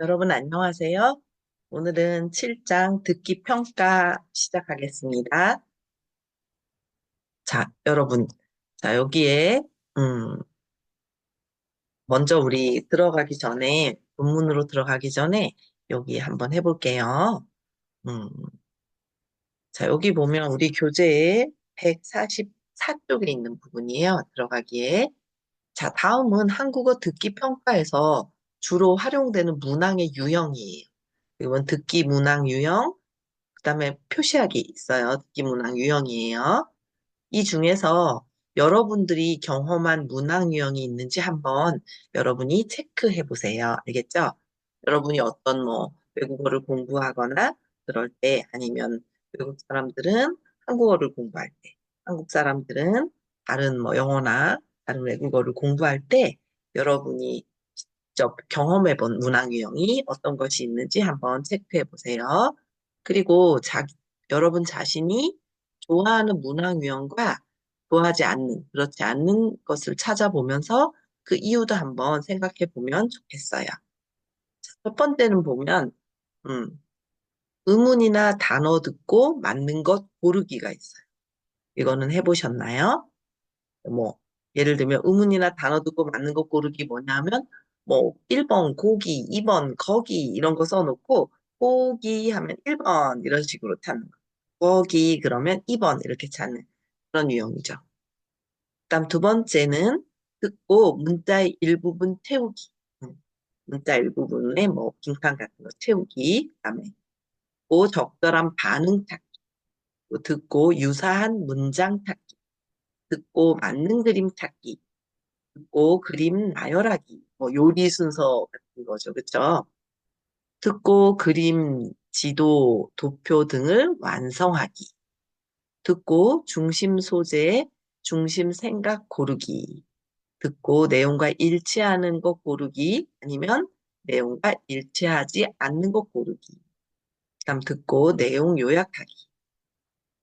여러분 안녕하세요. 오늘은 7장 듣기 평가 시작하겠습니다. 자, 여러분. 자, 여기에 먼저 우리 들어가기 전에 본문으로 들어가기 전에 여기 한번 해볼게요. 음, 자, 여기 보면 우리 교재에 144쪽에 있는 부분이에요. 들어가기에. 자, 다음은 한국어 듣기 평가에서 주로 활용되는 문항의 유형이에요. 이건 듣기 문항 유형, 그다음에 표시하기 있어요. 듣기 문항 유형이에요. 이 중에서 여러분들이 경험한 문항 유형이 있는지 한번 여러분이 체크해 보세요. 알겠죠? 여러분이 어떤 외국어를 공부하거나 그럴 때 아니면 외국 사람들은 한국어를 공부할 때, 한국 사람들은 다른 영어나 다른 외국어를 공부할 때 여러분이 직접 경험해 본 문항 유형이 어떤 것이 있는지 한번 체크해 보세요. 그리고 여러분 자신이 좋아하는 문항 유형과 좋아하지 않는, 그렇지 않는 것을 찾아보면서 그 이유도 한번 생각해 보면 좋겠어요. 첫 번째는 보면, 음, 의문이나 단어 듣고 맞는 것 고르기가 있어요. 이거는 해보셨나요? 뭐, 예를 들면 의문이나 단어 듣고 맞는 것 고르기 뭐냐면, 1번 고기, 2번 거기 이런 거 써놓고, 고기 하면 1번 이런 식으로 찾는 거. 거기 그러면 2번 이렇게 찾는 그런 유형이죠. 그다음 두 번째는 듣고 문자의 일부분 채우기. 문자 일부분에 빈칸 같은 거 채우기. 그다음에 적절한 반응 찾기. 또 듣고 유사한 문장 찾기. 듣고 맞는 그림 찾기. 듣고 그림 나열하기. 요리 순서 같은 거죠. 그쵸? 듣고 그림, 지도, 도표 등을 완성하기. 듣고 중심 소재, 중심 생각 고르기. 듣고 내용과 일치하는 것 고르기 아니면 내용과 일치하지 않는 것 고르기. 그다음 듣고 내용 요약하기,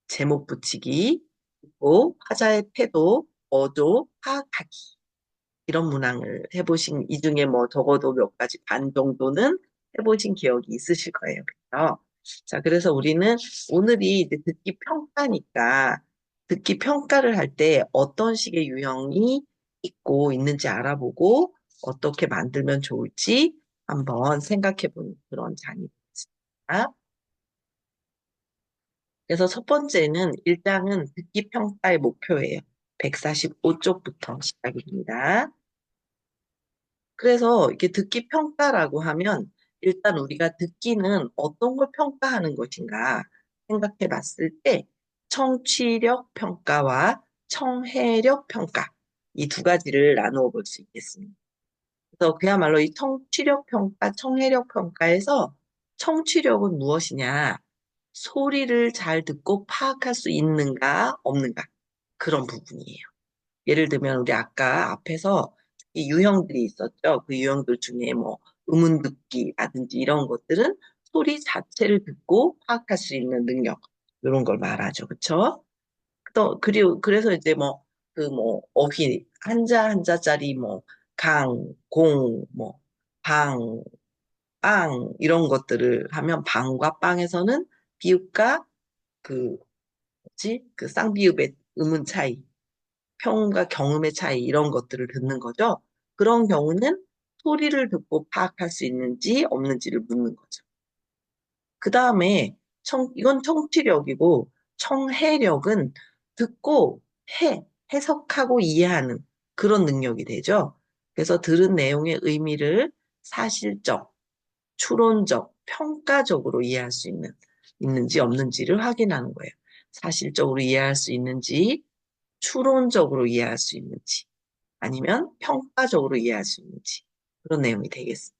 제목 붙이기, 듣고 화자의 태도, 어조 파악하기. 이런 문항을 해보신 이 중에 적어도 몇 가지 반 정도는 해보신 기억이 있으실 거예요. 그렇죠? 자, 그래서 우리는 오늘이 이제 듣기 평가니까 듣기 평가를 할 때 어떤 식의 유형이 있고 있는지 알아보고 어떻게 만들면 좋을지 한번 생각해 보는 그런 장이 있습니다. 그래서 첫 번째는 1장은 듣기 평가의 목표예요. 145쪽부터 시작입니다. 그래서 이렇게 듣기 평가라고 하면 일단 우리가 듣기는 어떤 걸 평가하는 것인가 생각해 봤을 때 청취력 평가와 청해력 평가 이 두 가지를 나누어 볼 수 있겠습니다. 그래서 그야말로 이 청취력 평가, 청해력 평가에서 청취력은 무엇이냐? 소리를 잘 듣고 파악할 수 있는가, 없는가? 그런 부분이에요. 예를 들면 우리 아까 앞에서 이 유형들이 있었죠. 그 유형들 중에 음운 듣기라든지 이런 것들은 소리 자체를 듣고 파악할 수 있는 능력 이런 걸 말하죠. 그렇죠? 또 그리고 그래서 이제 어휘 한자 한자짜리 강, 공, 방, 빵 이런 것들을 하면 방과 빵에서는 비읍과 그 뭐지? 그 쌍비읍의 음운 차이 평과 경음의 차이 이런 것들을 듣는 거죠. 그런 경우는 소리를 듣고 파악할 수 있는지 없는지를 묻는 거죠. 그 다음에 이건 청취력이고 청해력은 듣고 해석하고 이해하는 그런 능력이 되죠. 그래서 들은 내용의 의미를 사실적, 추론적, 평가적으로 이해할 수 있는지 없는지를 확인하는 거예요. 사실적으로 이해할 수 있는지, 추론적으로 이해할 수 있는지, 아니면 평가적으로 이해할 수 있는지 그런 내용이 되겠습니다.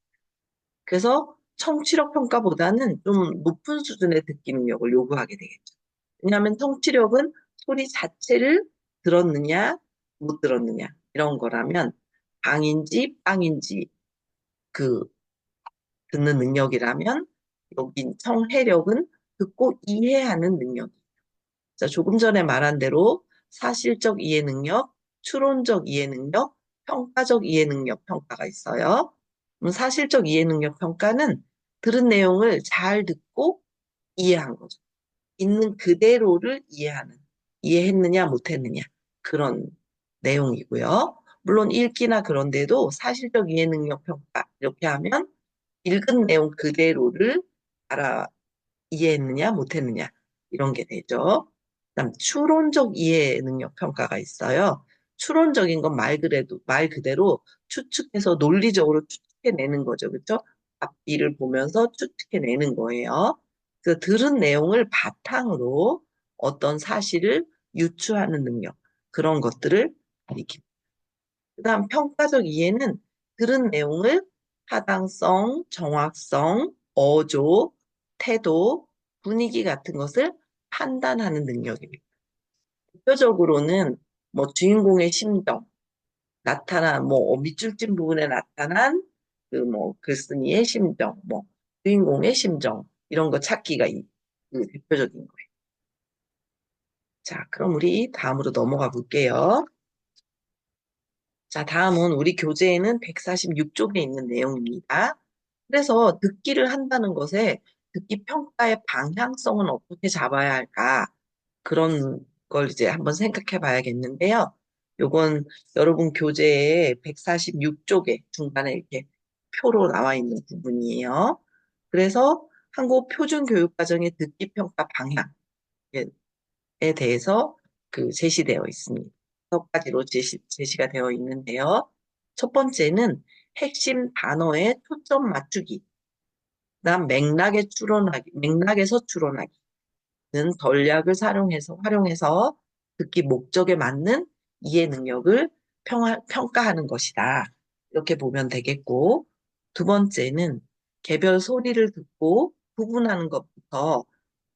그래서 청취력 평가보다는 좀 높은 수준의 듣기 능력을 요구하게 되겠죠. 왜냐하면 청취력은 소리 자체를 들었느냐, 못 들었느냐 이런 거라면 방인지 빵인지 그 듣는 능력이라면 여기 청해력은 듣고 이해하는 능력. 자, 조금 전에 말한 대로 사실적 이해 능력, 추론적 이해 능력, 평가적 이해 능력 평가가 있어요. 사실적 이해 능력 평가는 들은 내용을 잘 듣고 이해한 거죠. 있는 그대로를 이해했느냐, 못했느냐, 그런 내용이고요. 물론 읽기나 그런 데도 사실적 이해 능력 평가, 이렇게 하면 읽은 내용 그대로를 알아, 이해했느냐, 못했느냐, 이런 게 되죠. 그다음, 추론적 이해 능력 평가가 있어요. 추론적인 건 말 그대로 추측해서 논리적으로 추측해내는 거죠. 그렇죠? 앞뒤를 보면서 추측해내는 거예요. 그 들은 내용을 바탕으로 어떤 사실을 유추하는 능력, 그런 것들을 가리킵니다. 그다음 평가적 이해는 들은 내용을 타당성, 정확성, 어조, 태도, 분위기 같은 것을 판단하는 능력입니다. 대표적으로는 뭐 주인공의 심정, 밑줄 진 부분에 나타난 그 뭐 글쓴이의 심정, 뭐 주인공의 심정 이런 거 찾기가 그 대표적인 거예요. 자, 그럼 우리 다음으로 넘어가 볼게요. 자, 다음은 우리 교재에는 146쪽에 있는 내용입니다. 그래서 듣기를 한다는 것에 듣기 평가의 방향성은 어떻게 잡아야 할까? 그런 걸 이제 한번 생각해 봐야겠는데요. 요건 여러분 교재에 146쪽에 중간에 이렇게 표로 나와 있는 부분이에요. 그래서 한국 표준교육과정의 듣기 평가 방향에 대해서 제시되어 있습니다. 6가지로 제시가 되어 있는데요. 첫 번째는 핵심 단어에 초점 맞추기. 그다음 맥락에서 추론하기는 전략을 활용해서 듣기 목적에 맞는 이해 능력을 평가하는 것이다. 이렇게 보면 되겠고, 두 번째는 개별 소리를 듣고 구분하는 것부터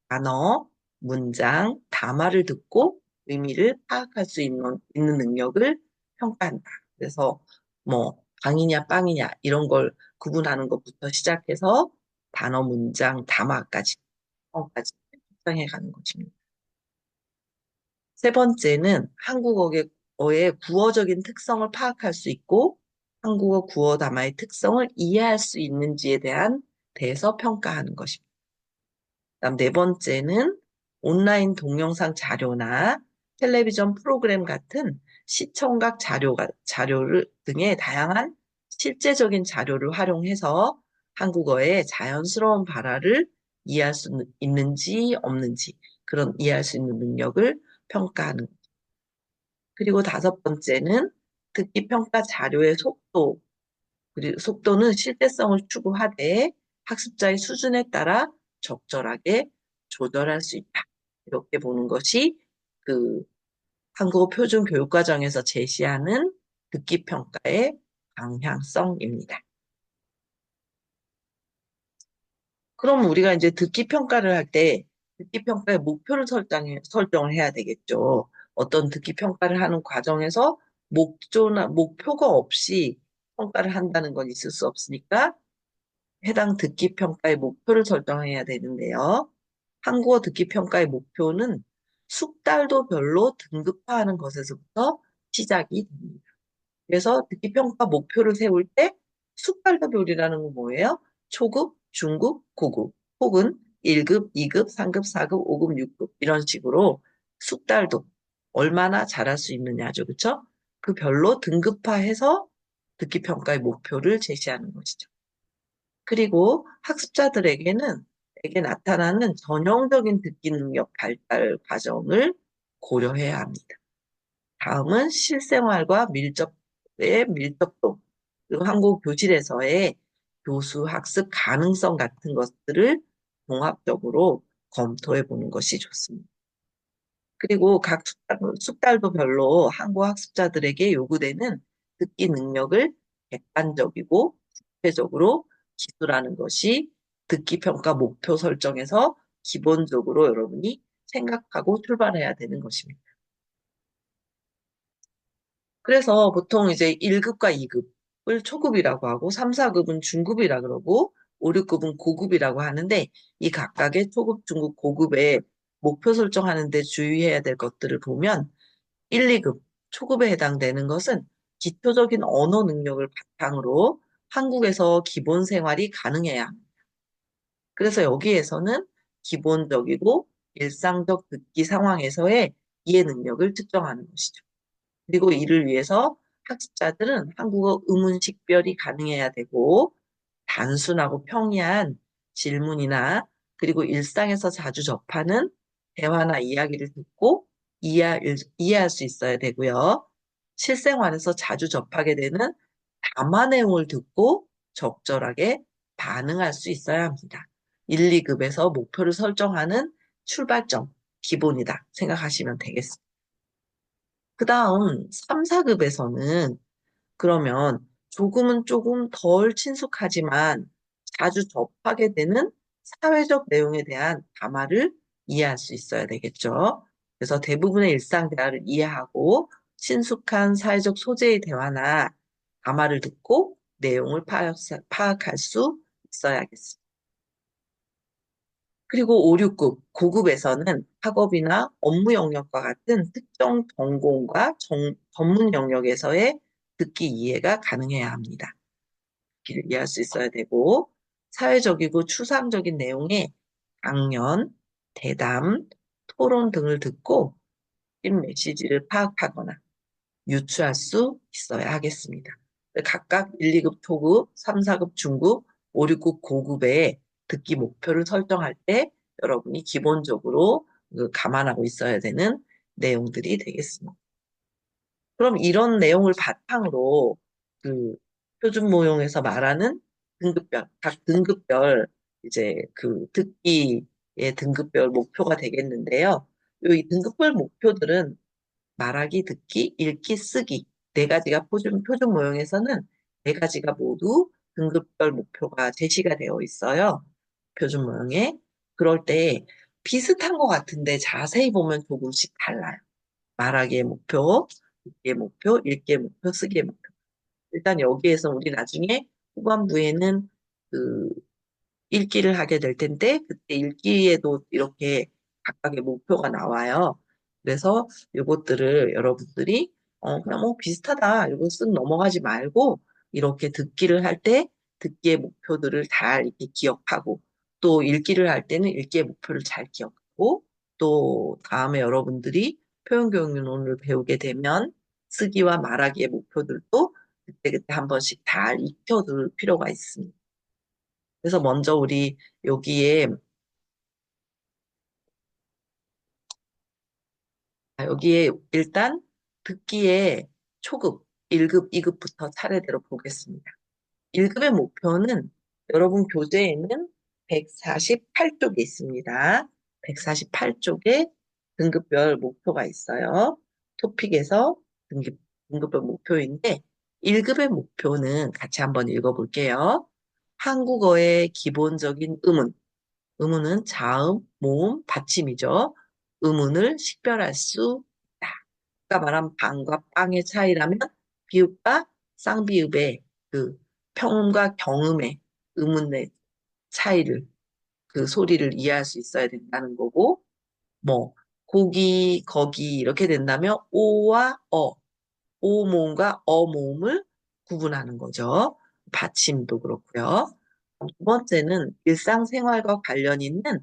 단어, 문장, 담화를 듣고 의미를 파악할 수 있는 능력을 평가한다. 그래서 뭐 방이냐 빵이냐 이런 걸 구분하는 것부터 시작해서 단어, 문장, 담화까지 까지 확장해 가는 것입니다. 세 번째는 한국어의 구어적인 특성을 파악할 수 있고 한국어 구어 담화의 특성을 이해할 수 있는지에 대해서 평가하는 것입니다. 그다음 네 번째는 온라인 동영상 자료나 텔레비전 프로그램 같은 시청각 자료를 등의 다양한 실제적인 자료를 활용해서 한국어의 자연스러운 발화를 이해할 수 있는지 없는지 그런 이해할 수 있는 능력을 평가하는. 그리고 다섯 번째는 듣기 평가 자료의 그리고 속도는 실제성을 추구하되 학습자의 수준에 따라 적절하게 조절할 수 있다. 이렇게 보는 것이 그 한국어 표준 교육과정에서 제시하는 듣기 평가의 방향성입니다. 그럼 우리가 이제 듣기 평가를 할 때 듣기 평가의 목표를 설정을 해야 되겠죠. 어떤 듣기 평가를 하는 과정에서 목표가 없이 평가를 한다는 건 있을 수 없으니까 해당 듣기 평가의 목표를 설정해야 되는데요. 한국어 듣기 평가의 목표는 숙달도 별로 등급화하는 것에서부터 시작이 됩니다. 그래서 듣기 평가 목표를 세울 때 숙달도별이라는 건 뭐예요? 초급, 중급, 고급 혹은 1급, 2급, 3급, 4급, 5급, 6급 이런 식으로 숙달도 얼마나 잘할 수 있느냐죠. 그렇죠? 그 별로 등급화해서 듣기 평가의 목표를 제시하는 것이죠. 그리고 에게 나타나는 전형적인 듣기 능력 발달 과정을 고려해야 합니다. 다음은 실생활과 밀접도, 그리고 한국 교실에서의 교수 학습 가능성 같은 것들을 종합적으로 검토해 보는 것이 좋습니다. 그리고 각 숙달도별로 한국 학습자들에게 요구되는 듣기 능력을 객관적이고 구체적으로 기술하는 것이 듣기 평가 목표 설정에서 기본적으로 여러분이 생각하고 출발해야 되는 것입니다. 그래서 보통 이제 1급과 2급을 초급이라고 하고 3, 4급은 중급이라 그러고 5, 6급은 고급이라고 하는데 이 각각의 초급, 중급, 고급의 목표 설정하는 데 주의해야 될 것들을 보면 1, 2급 초급에 해당되는 것은 기초적인 언어 능력을 바탕으로 한국에서 기본 생활이 가능해야 합니다. 그래서 여기에서는 기본적이고 일상적 듣기 상황에서의 이해 능력을 측정하는 것이죠. 그리고 이를 위해서 학습자들은 한국어 의문 식별이 가능해야 되고 단순하고 평이한 질문이나 그리고 일상에서 자주 접하는 대화나 이야기를 듣고 이해할 수 있어야 되고요. 실생활에서 자주 접하게 되는 담화 내용을 듣고 적절하게 반응할 수 있어야 합니다. 1, 2급에서 목표를 설정하는 출발점, 기본이다 생각하시면 되겠습니다. 그 다음 3, 4급에서는 그러면 조금은 조금 덜 친숙하지만 자주 접하게 되는 사회적 내용에 대한 담화를 이해할 수 있어야 되겠죠. 그래서 대부분의 일상 대화를 이해하고 친숙한 사회적 소재의 대화나 담화를 듣고 내용을 파악할 수 있어야겠습니다. 그리고 5, 6급, 고급에서는 학업이나 업무 영역과 같은 특정 전공과 전문 영역에서의 듣기 이해가 가능해야 합니다. 듣기를 이해할 수 있어야 되고, 사회적이고 추상적인 내용의 강연, 대담, 토론 등을 듣고 메시지를 파악하거나 유추할 수 있어야 하겠습니다. 각각 1, 2급 초급, 3, 4급 중급, 5, 6급 고급의 듣기 목표를 설정할 때 여러분이 기본적으로 감안하고 있어야 되는 내용들이 되겠습니다. 그럼 이런 내용을 바탕으로 그 표준 모형에서 말하는 등급별, 각 등급별 이제 그 듣기의 등급별 목표가 되겠는데요. 이 등급별 목표들은 말하기, 듣기, 읽기, 쓰기 네 가지가 표준 모형에서는 네 가지가 모두 등급별 목표가 제시가 되어 있어요. 표준 모형에. 그럴 때 비슷한 것 같은데 자세히 보면 조금씩 달라요. 말하기의 목표, 듣기의 목표, 읽기의 목표, 쓰기의 목표. 일단 여기에서 우리 나중에 후반부에는 그 읽기를 하게 될 텐데 그때 읽기에도 이렇게 각각의 목표가 나와요. 그래서 이것들을 여러분들이 그냥 뭐 비슷하다 이거 쓱 넘어가지 말고 이렇게 듣기를 할 때 듣기의 목표들을 잘 이렇게 기억하고 또 읽기를 할 때는 읽기의 목표를 잘 기억하고 또 다음에 여러분들이 표현교육론을 배우게 되면 쓰기와 말하기의 목표들도 그때그때 한 번씩 잘 익혀둘 필요가 있습니다. 그래서 먼저 우리 여기에, 여기에 일단 듣기에 초급, 1급, 2급부터 차례대로 보겠습니다. 1급의 목표는 여러분 교재에는 148쪽에 있습니다. 148쪽에 등급별 목표가 있어요. 토픽에서 등급별 목표인데 1급의 목표는 같이 한번 읽어볼게요. 한국어의 기본적인 의문은 자음, 모음, 받침이죠. 의문을 식별할 수 있다. 아까 말한 방과 빵의 차이라면 비읍과 쌍비읍의 그 평음과 경음의 의문의 차이를 그 소리를 이해할 수 있어야 된다는 거고 뭐 고기, 거기 이렇게 된다면 오와 오 모음과 어 모음을 구분하는 거죠. 받침도 그렇고요. 두 번째는 일상생활과 관련 있는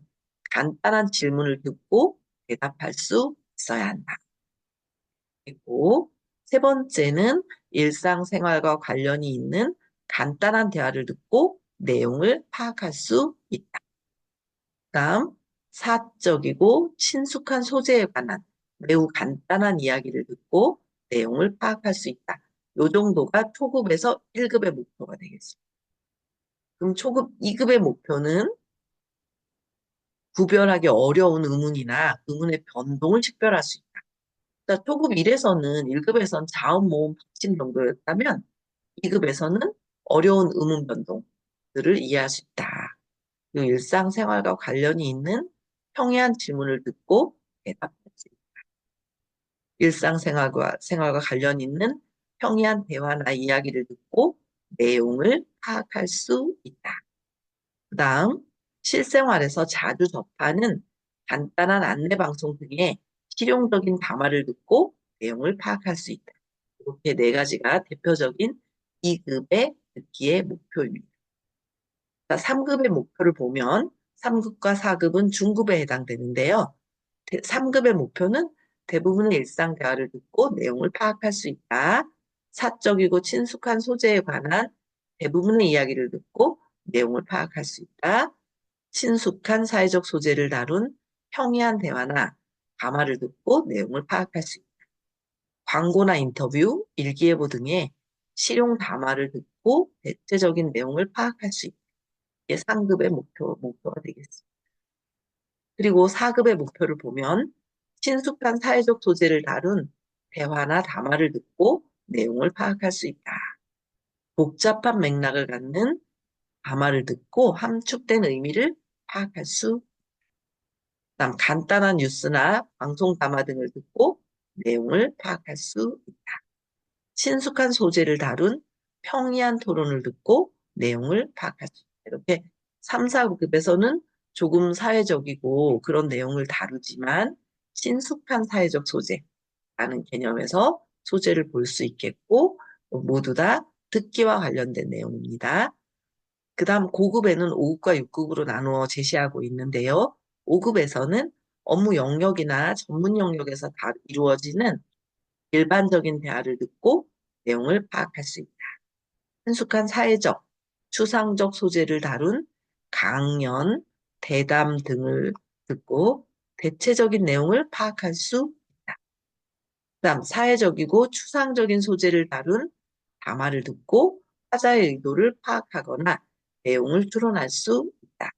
간단한 질문을 듣고 대답할 수 있어야 한다. 그리고 세 번째는 일상생활과 관련이 있는 간단한 대화를 듣고 내용을 파악할 수 있다. 다음, 사적이고 친숙한 소재에 관한 매우 간단한 이야기를 듣고 내용을 파악할 수 있다. 요 정도가 초급에서 1급의 목표가 되겠습니다. 그럼 초급 2급의 목표는 구별하기 어려운 의문이나 의문의 변동을 식별할 수 있다. 그러니까 초급 1에서는 1급에서는 자음, 모음, 받침 정도였다면 2급에서는 어려운 의문 변동들을 이해할 수 있다. 그 일상생활과 관련이 있는 평이한 질문을 듣고 대답할 수 있다. 생활과 관련 있는 평이한 대화나 이야기를 듣고 내용을 파악할 수 있다. 그 다음, 실생활에서 자주 접하는 간단한 안내방송 등의 실용적인 담화를 듣고 내용을 파악할 수 있다. 이렇게 네 가지가 대표적인 2급의 듣기의 목표입니다. 3급의 목표를 보면 3급과 4급은 중급에 해당되는데요. 3급의 목표는 대부분의 일상 대화를 듣고 내용을 파악할 수 있다. 사적이고 친숙한 소재에 관한 대부분의 이야기를 듣고 내용을 파악할 수 있다. 친숙한 사회적 소재를 다룬 평이한 대화나 담화를 듣고 내용을 파악할 수 있다. 광고나 인터뷰, 일기예보 등의 실용 담화를 듣고 대체적인 내용을 파악할 수 있다. 이게 3급의 목표가 되겠습니다. 그리고 4급의 목표를 보면 친숙한 사회적 소재를 다룬 대화나 담화를 듣고 내용을 파악할 수 있다. 복잡한 맥락을 갖는 담화를 듣고 함축된 의미를 파악할 수 있다. 간단한 뉴스나 방송 담화 등을 듣고 내용을 파악할 수 있다. 친숙한 소재를 다룬 평이한 토론을 듣고 내용을 파악할 수 있다. 이렇게 3, 4급에서는 조금 사회적이고 그런 내용을 다루지만 친숙한 사회적 소재라는 개념에서 소재를 볼 수 있겠고 모두 다 듣기와 관련된 내용입니다. 그 다음 고급에는 5급과 6급으로 나누어 제시하고 있는데요. 5급에서는 업무 영역이나 전문 영역에서 다 이루어지는 일반적인 대화를 듣고 내용을 파악할 수 있다. 친숙한 사회적, 추상적 소재를 다룬 강연, 대담 등을 듣고 대체적인 내용을 파악할 수 있다. 그다음 사회적이고 추상적인 소재를 다룬 담화를 듣고 화자의 의도를 파악하거나 내용을 추론할 수 있다.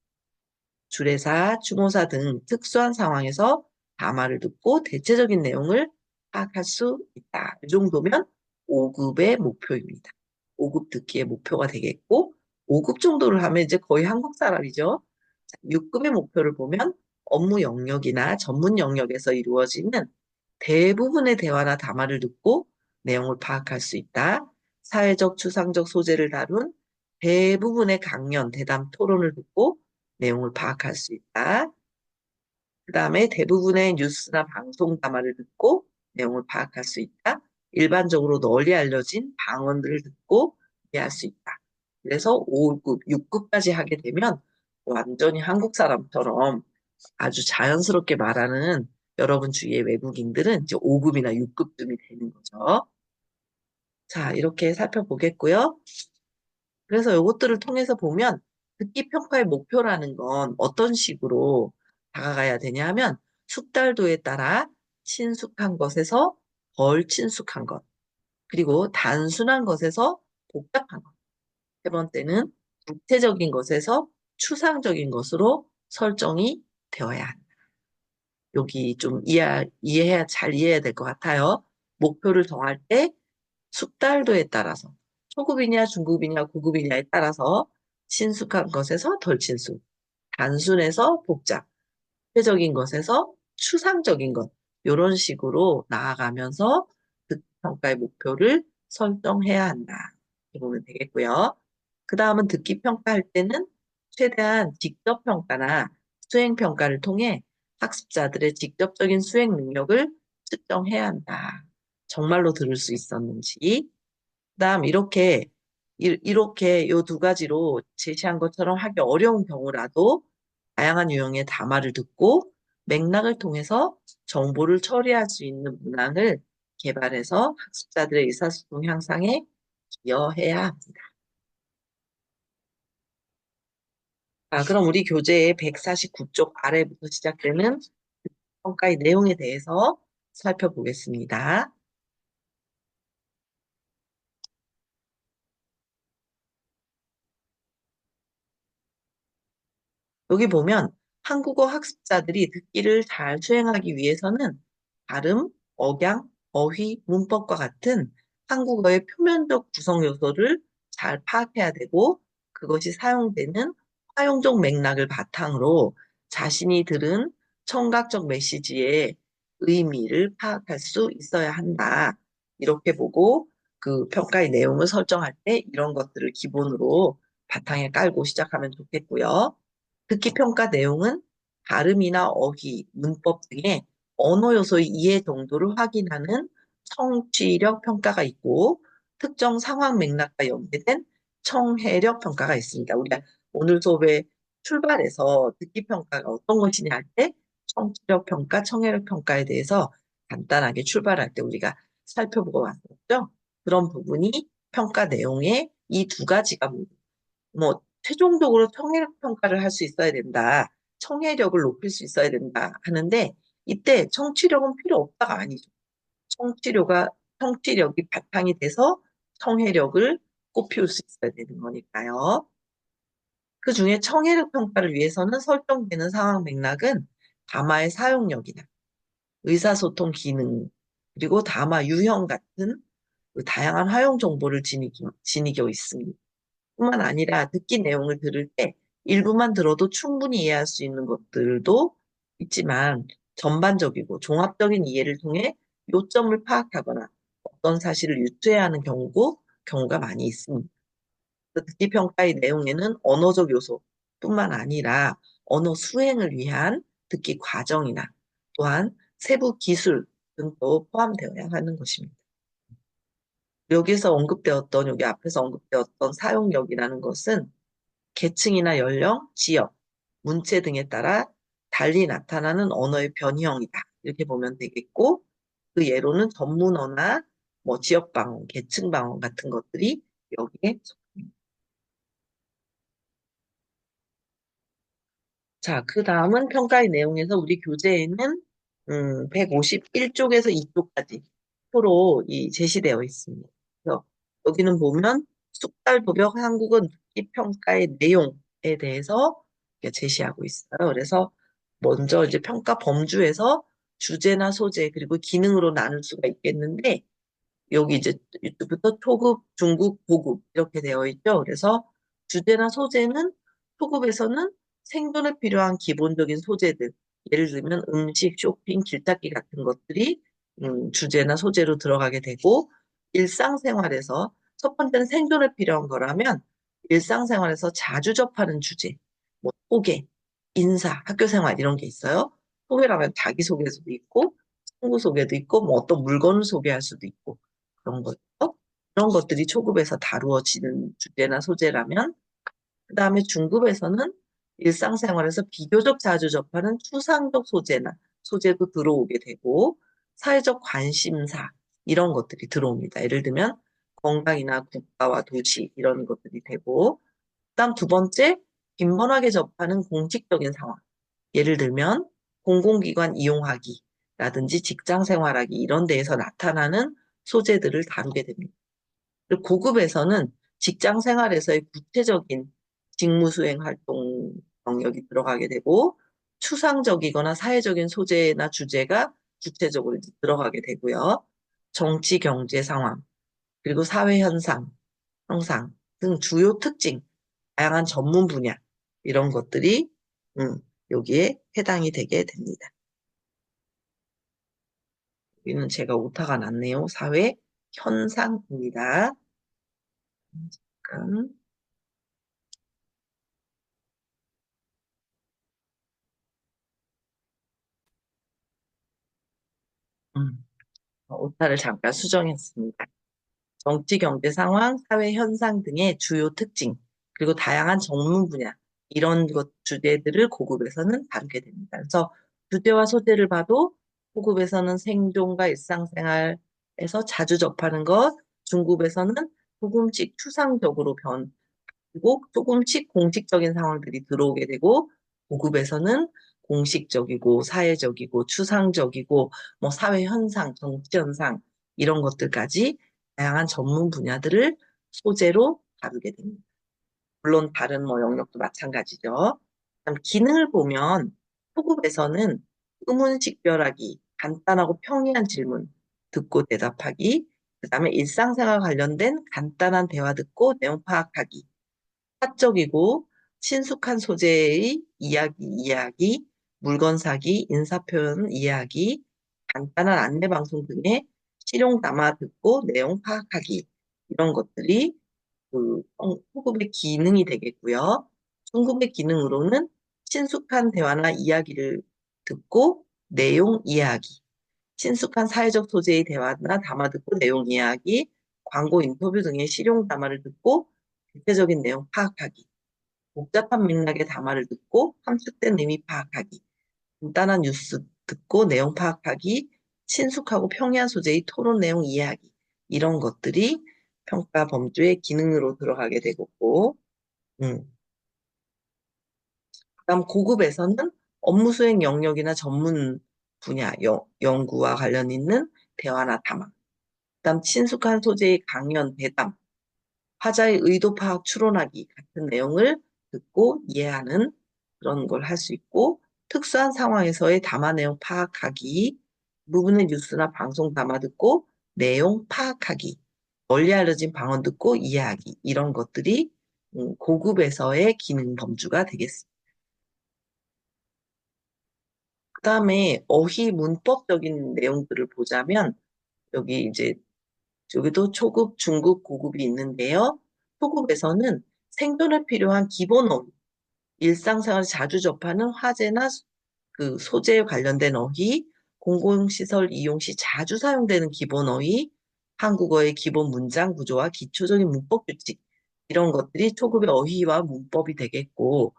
주례사, 추모사 등 특수한 상황에서 담화를 듣고 대체적인 내용을 파악할 수 있다. 이 정도면 5급의 목표입니다. 5급 듣기의 목표가 되겠고 5급 정도를 하면 이제 거의 한국 사람이죠. 6급의 목표를 보면 업무 영역이나 전문 영역에서 이루어지는 대부분의 대화나 담화를 듣고 내용을 파악할 수 있다. 사회적, 추상적 소재를 다룬 대부분의 강연, 대담, 토론을 듣고 내용을 파악할 수 있다. 그 다음에 대부분의 뉴스나 방송 담화를 듣고 내용을 파악할 수 있다. 일반적으로 널리 알려진 방언들을 듣고 이해할 수 있다. 그래서 5급, 6급까지 하게 되면 완전히 한국 사람처럼 아주 자연스럽게 말하는 여러분 주위의 외국인들은 이제 5급이나 6급쯤이 되는 거죠. 자, 이렇게 살펴보겠고요. 그래서 이것들을 통해서 보면 듣기 평가의 목표라는 건 어떤 식으로 다가가야 되냐 하면 숙달도에 따라 친숙한 것에서 덜 친숙한 것, 그리고 단순한 것에서 복잡한 것. 세 번째는 구체적인 것에서 추상적인 것으로 설정이 되어야 한다. 여기 좀 잘 이해해야 될 것 같아요. 목표를 정할 때 숙달도에 따라서 초급이냐 중급이냐 고급이냐에 따라서 친숙한 것에서 덜 친숙, 단순해서 복잡, 구체적인 것에서 추상적인 것 이런 식으로 나아가면서 그 평가의 목표를 설정해야 한다. 이렇게 보면 되겠고요. 그 다음은 듣기 평가할 때는 최대한 직접 평가나 수행 평가를 통해 학습자들의 직접적인 수행 능력을 측정해야 한다. 정말로 들을 수 있었는지. 그다음 이렇게 요 두 가지로 제시한 것처럼 하기 어려운 경우라도 다양한 유형의 담화를 듣고 맥락을 통해서 정보를 처리할 수 있는 문항을 개발해서 학습자들의 의사소통 향상에 기여해야 합니다. 그럼 우리 교재의 149쪽 아래부터 시작되는 평가의 내용에 대해서 살펴보겠습니다. 여기 보면 한국어 학습자들이 듣기를 잘 수행하기 위해서는 발음, 억양, 어휘, 문법과 같은 한국어의 표면적 구성 요소를 잘 파악해야 되고 그것이 사용되는 활용적 맥락을 바탕으로 자신이 들은 청각적 메시지의 의미를 파악할 수 있어야 한다. 이렇게 보고 그 평가의 내용을 설정할 때 이런 것들을 기본으로 바탕에 깔고 시작하면 좋겠고요. 듣기 평가 내용은 발음이나 어휘, 문법 등의 언어 요소의 이해 정도를 확인하는 청취력 평가가 있고 특정 상황 맥락과 연계된 청해력 평가가 있습니다. 우리가 오늘 수업에 출발해서 듣기 평가가 어떤 것이냐 할 때 청취력 평가, 청해력 평가에 대해서 간단하게 출발할 때 우리가 살펴보고 왔었죠. 그런 부분이 평가 내용에 이 두 가지가 뭐 최종적으로 청해력 평가를 할 수 있어야 된다. 청해력을 높일 수 있어야 된다 하는데 이때 청취력은 필요 없다가 아니죠. 청취력가 청취력이 바탕이 돼서 청해력을 꽃피울 수 있어야 되는 거니까요. 그 중에 청해력 평가를 위해서는 설정되는 상황 맥락은 담화의 사용력이나 의사소통 기능, 그리고 담화 유형 같은 그 다양한 활용 정보를 지니고 있습니다. 뿐만 아니라 듣기 내용을 들을 때 일부만 들어도 충분히 이해할 수 있는 것들도 있지만 전반적이고 종합적인 이해를 통해 요점을 파악하거나 어떤 사실을 유추해야 하는 경우가 많이 있습니다. 그 듣기 평가의 내용에는 언어적 요소뿐만 아니라 언어 수행을 위한 듣기 과정이나 또한 세부 기술 등도 포함되어야 하는 것입니다. 여기서 언급되었던, 여기 앞에서 언급되었던 사용력이라는 것은 계층이나 연령, 지역, 문체 등에 따라 달리 나타나는 언어의 변형이다. 이렇게 보면 되겠고, 그 예로는 전문어나 뭐 지역 방언, 계층 방언 같은 것들이 여기에 속합니다. 자, 그 다음은 평가의 내용에서 우리 교재에는 151쪽에서 2쪽까지 표로 제시되어 있습니다. 그래서 여기는 보면 숙달도벽 한국어 듣기 평가의 내용에 대해서 이렇게 제시하고 있어요. 그래서 먼저 이제 평가 범주에서 주제나 소재 그리고 기능으로 나눌 수가 있겠는데 여기 이제 이때부터 초급, 중급, 고급 이렇게 되어 있죠. 그래서 주제나 소재는 초급에서는 생존에 필요한 기본적인 소재들, 예를 들면 음식, 쇼핑, 길찾기 같은 것들이 주제나 소재로 들어가게 되고 일상생활에서 첫 번째는 생존에 필요한 거라면 일상생활에서 자주 접하는 주제, 뭐 소개, 인사, 학교생활 이런 게 있어요. 소개라면 자기소개서도 있고 친구 소개도 있고 뭐 어떤 물건을 소개할 수도 있고 그런 것, 그런 것들이 초급에서 다루어지는 주제나 소재라면, 그 다음에 중급에서는 일상생활에서 비교적 자주 접하는 추상적 소재도 들어오게 되고, 사회적 관심사, 이런 것들이 들어옵니다. 예를 들면, 건강이나 국가와 도시, 이런 것들이 되고, 그다음 두 번째, 빈번하게 접하는 공식적인 상황. 예를 들면, 공공기관 이용하기라든지 직장 생활하기, 이런 데에서 나타나는 소재들을 다루게 됩니다. 그리고 고급에서는 직장 생활에서의 구체적인 직무 수행 활동 영역이 들어가게 되고 추상적이거나 사회적인 소재나 주제가 구체적으로 이제 들어가게 되고요. 정치, 경제 상황, 그리고 사회 현상, 형상 등 주요 특징, 다양한 전문 분야 이런 것들이 음, 여기에 해당이 되게 됩니다. 여기는 제가 오타가 났네요. 사회 현상입니다. 잠깐. 음. 오타를 잠깐 수정했습니다. 정치, 경제 상황, 사회 현상 등의 주요 특징, 그리고 다양한 전문 분야, 이런 것 주제들을 고급에서는 다루게 됩니다. 그래서 주제와 소재를 봐도 고급에서는 생존과 일상생활에서 자주 접하는 것, 중급에서는 조금씩 추상적으로 그리고 조금씩 공식적인 상황들이 들어오게 되고 고급에서는 공식적이고 사회적이고 추상적이고 뭐 사회 현상, 정치 현상 이런 것들까지 다양한 전문 분야들을 소재로 다루게 됩니다. 물론 다른 뭐 영역도 마찬가지죠. 그다음 기능을 보면 초급에서는 의문식별하기, 간단하고 평이한 질문 듣고 대답하기, 그다음에 일상생활 관련된 간단한 대화 듣고 내용 파악하기, 사적이고 친숙한 소재의 이야기, 물건 사기, 인사표현 이해하기, 간단한 안내 방송 등의 실용 담아 듣고 내용 파악하기 이런 것들이 초급의 기능이 되겠고요. 중급의 기능으로는 친숙한 대화나 이야기를 듣고 내용 이해하기, 친숙한 사회적 소재의 대화나 담아 듣고 내용 이해하기, 광고 인터뷰 등의 실용 담화를 듣고 구체적인 내용 파악하기, 복잡한 맥락의 담화를 듣고 함축된 의미 파악하기, 간단한 뉴스 듣고 내용 파악하기, 친숙하고 평이한 소재의 토론 내용 이해하기, 이런 것들이 평가 범주의 기능으로 들어가게 되고, 음. 그다음 고급에서는 업무 수행 영역이나 전문 분야, 연구와 관련 있는 대화나 담화. 그다음 친숙한 소재의 강연, 대담, 화자의 의도 파악, 추론하기 같은 내용을 듣고 이해하는 그런 걸 할 수 있고, 특수한 상황에서의 담화 내용 파악하기, 부분의 뉴스나 방송 담아 듣고 내용 파악하기, 널리 알려진 방언 듣고 이해하기, 이런 것들이 고급에서의 기능 범주가 되겠습니다. 그다음에 어휘 문법적인 내용들을 보자면 여기 이제 여기도 초급, 중급, 고급이 있는데요. 초급에서는 생존에 필요한 기본 어휘, 일상생활에 자주 접하는 화제나 그 소재에 관련된 어휘, 공공시설 이용 시 자주 사용되는 기본 어휘, 한국어의 기본 문장 구조와 기초적인 문법 규칙, 이런 것들이 초급의 어휘와 문법이 되겠고,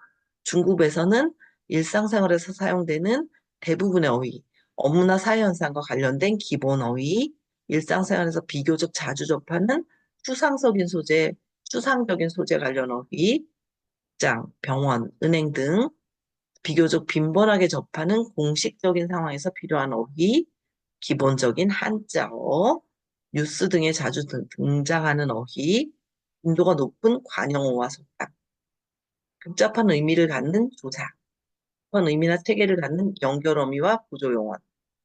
중급에서는 일상생활에서 사용되는 대부분의 어휘, 업무나 사회 현상과 관련된 기본 어휘, 일상생활에서 비교적 자주 접하는 추상적인 소재 관련 어휘, 직장, 병원, 은행 등 비교적 빈번하게 접하는 공식적인 상황에서 필요한 어휘, 기본적인 한자어, 뉴스 등에 자주 등장하는 어휘, 빈도가 높은 관용어와 속담, 복잡한 의미를 갖는 조사, 복잡한 의미나 체계를 갖는 연결어미와 구조용어,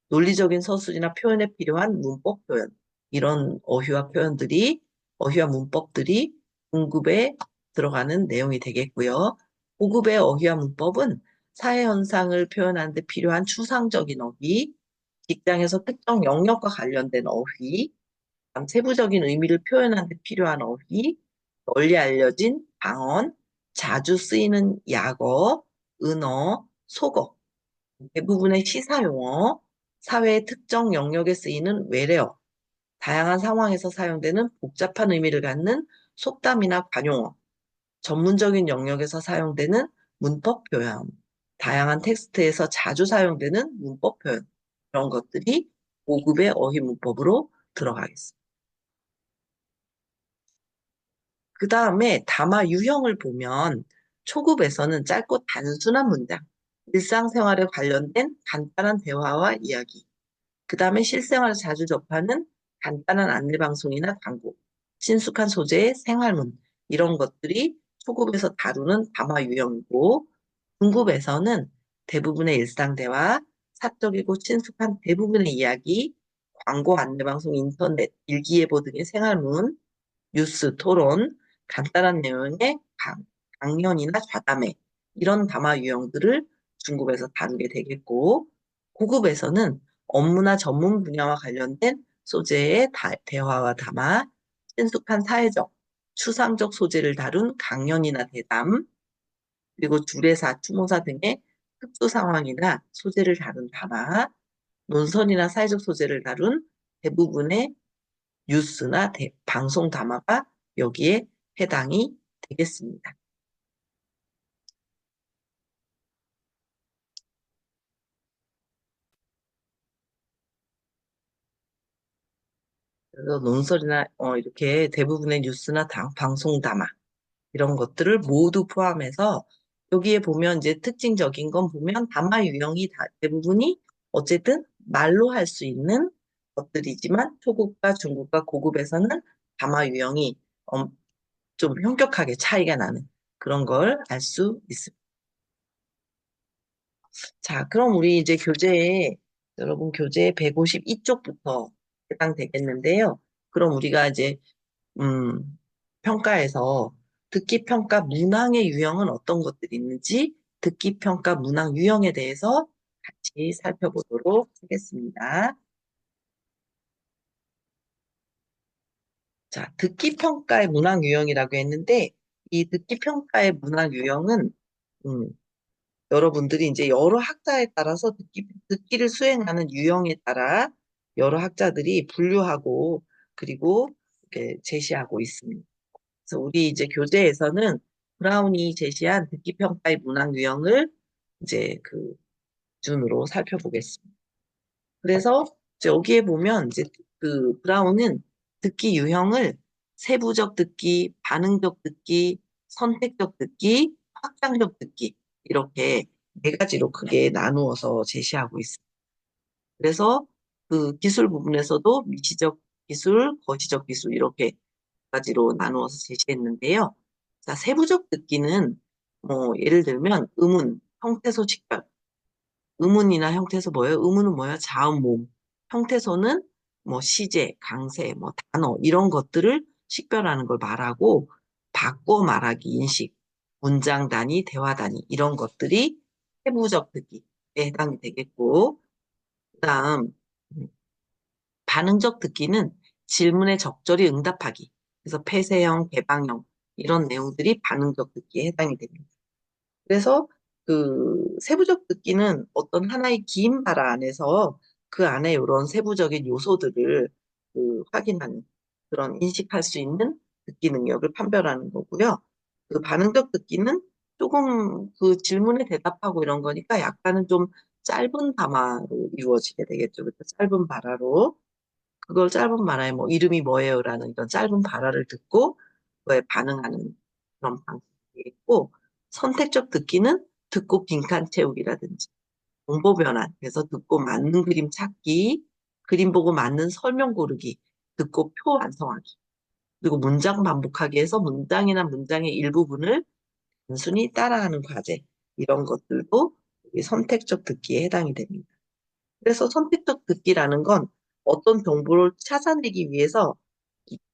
논리적인 서술이나 표현에 필요한 문법 표현, 이런 어휘와 문법들이 중급에 들어가는 내용이 되겠고요. 고급의 어휘와 문법은 사회 현상을 표현하는 데 필요한 추상적인 어휘, 직장에서 특정 영역과 관련된 어휘, 세부적인 의미를 표현하는 데 필요한 어휘, 널리 알려진 방언, 자주 쓰이는 약어, 은어, 속어, 대부분의 시사용어, 사회의 특정 영역에 쓰이는 외래어, 다양한 상황에서 사용되는 복잡한 의미를 갖는 속담이나 관용어, 전문적인 영역에서 사용되는 문법 표현, 다양한 텍스트에서 자주 사용되는 문법 표현, 이런 것들이 고급의 어휘 문법으로 들어가겠습니다. 그 다음에 담화 유형을 보면 초급에서는 짧고 단순한 문장, 일상생활에 관련된 간단한 대화와 이야기, 그 다음에 실생활에서 자주 접하는 간단한 안내방송이나 광고, 친숙한 소재의 생활문, 이런 것들이 초급에서 다루는 담화 유형이고, 중급에서는 대부분의 일상 대화, 사적이고 친숙한 대부분의 이야기, 광고, 안내방송, 인터넷, 일기예보 등의 생활문, 뉴스, 토론, 간단한 내용의 강연이나 좌담회, 이런 담화 유형들을 중급에서 다루게 되겠고, 고급에서는 업무나 전문 분야와 관련된 소재의 대화와 담화, 친숙한 사회적, 추상적 소재를 다룬 강연이나 대담, 그리고 주례사, 추모사 등의 특수 상황이나 소재를 다룬 담화, 논설이나 사회적 소재를 다룬 대부분의 뉴스나 방송 담화가 여기에 해당이 되겠습니다. 그래서 논설이나 이렇게 대부분의 뉴스나 방송 담화 이런 것들을 모두 포함해서 여기에 보면 이제 특징적인 건 보면 담화 유형이 대부분이 어쨌든 말로 할 수 있는 것들이지만 초급과 중급과 고급에서는 담화 유형이 좀 현격하게 차이가 나는 그런 걸 알 수 있습니다. 자, 그럼 우리 이제 여러분 교재 152쪽부터 해당되겠는데요. 그럼 우리가 이제, 평가에서 듣기 평가 문항의 유형은 어떤 것들이 있는지 듣기 평가 문항 유형에 대해서 같이 살펴보도록 하겠습니다. 자, 듣기 평가의 문항 유형이라고 했는데 이 듣기 평가의 문항 유형은 음, 여러분들이 이제 여러 학자에 따라서 듣기를 수행하는 유형에 따라 여러 학자들이 분류하고 그리고 이렇게 제시하고 있습니다. 그래서 우리 이제 교재에서는 브라운이 제시한 듣기평가의 문학 유형을 이제 그 기준으로 살펴보겠습니다. 그래서 이제 여기에 보면 이제 그 브라운은 듣기 유형을 세부적 듣기, 반응적 듣기, 선택적 듣기, 확장적 듣기 이렇게 네 가지로 크게 나누어서 제시하고 있습니다. 그래서 그 기술 부분에서도 미시적 기술, 거시적 기술 이렇게 가지로 나누어서 제시했는데요. 자, 세부적 듣기는 뭐 예를 들면 음운, 형태소 직결, 의문이나 형태소 뭐예요? 의문은 뭐야? 자음, 모음. 형태소는 뭐 시제, 강세, 뭐 단어 이런 것들을 식별하는 걸 말하고 바꿔 말하기, 인식, 문장 단위, 대화 단위 이런 것들이 세부적 듣기에 해당이 되겠고 그다음 반응적 듣기는 질문에 적절히 응답하기. 그래서 폐쇄형, 개방형 이런 내용들이 반응적 듣기에 해당이 됩니다. 그래서 그 세부적 듣기는 어떤 하나의 긴 말 안에서 그 안에 이런 세부적인 요소들을 그 확인하는 그런 인식할 수 있는 듣기 능력을 판별하는 거고요. 그 반응적 듣기는 조금 그 질문에 대답하고 이런 거니까 약간은 좀 짧은 담화로 이루어지게 되겠죠. 그래서 짧은 발화로 그걸 짧은 말화에 뭐 이름이 뭐예요라는 이런 짧은 발화를 듣고 그거에 반응하는 그런 방식이 있고 선택적 듣기는 듣고 빈칸 채우기라든지 정보 변환 그래서 듣고 맞는 그림 찾기 그림 보고 맞는 설명 고르기 듣고 표 완성하기 그리고 문장 반복하기 해서 문장이나 문장의 일부분을 단순히 따라하는 과제 이런 것들도 이 선택적 듣기에 해당이 됩니다. 그래서 선택적 듣기라는 건 어떤 정보를 찾아내기 위해서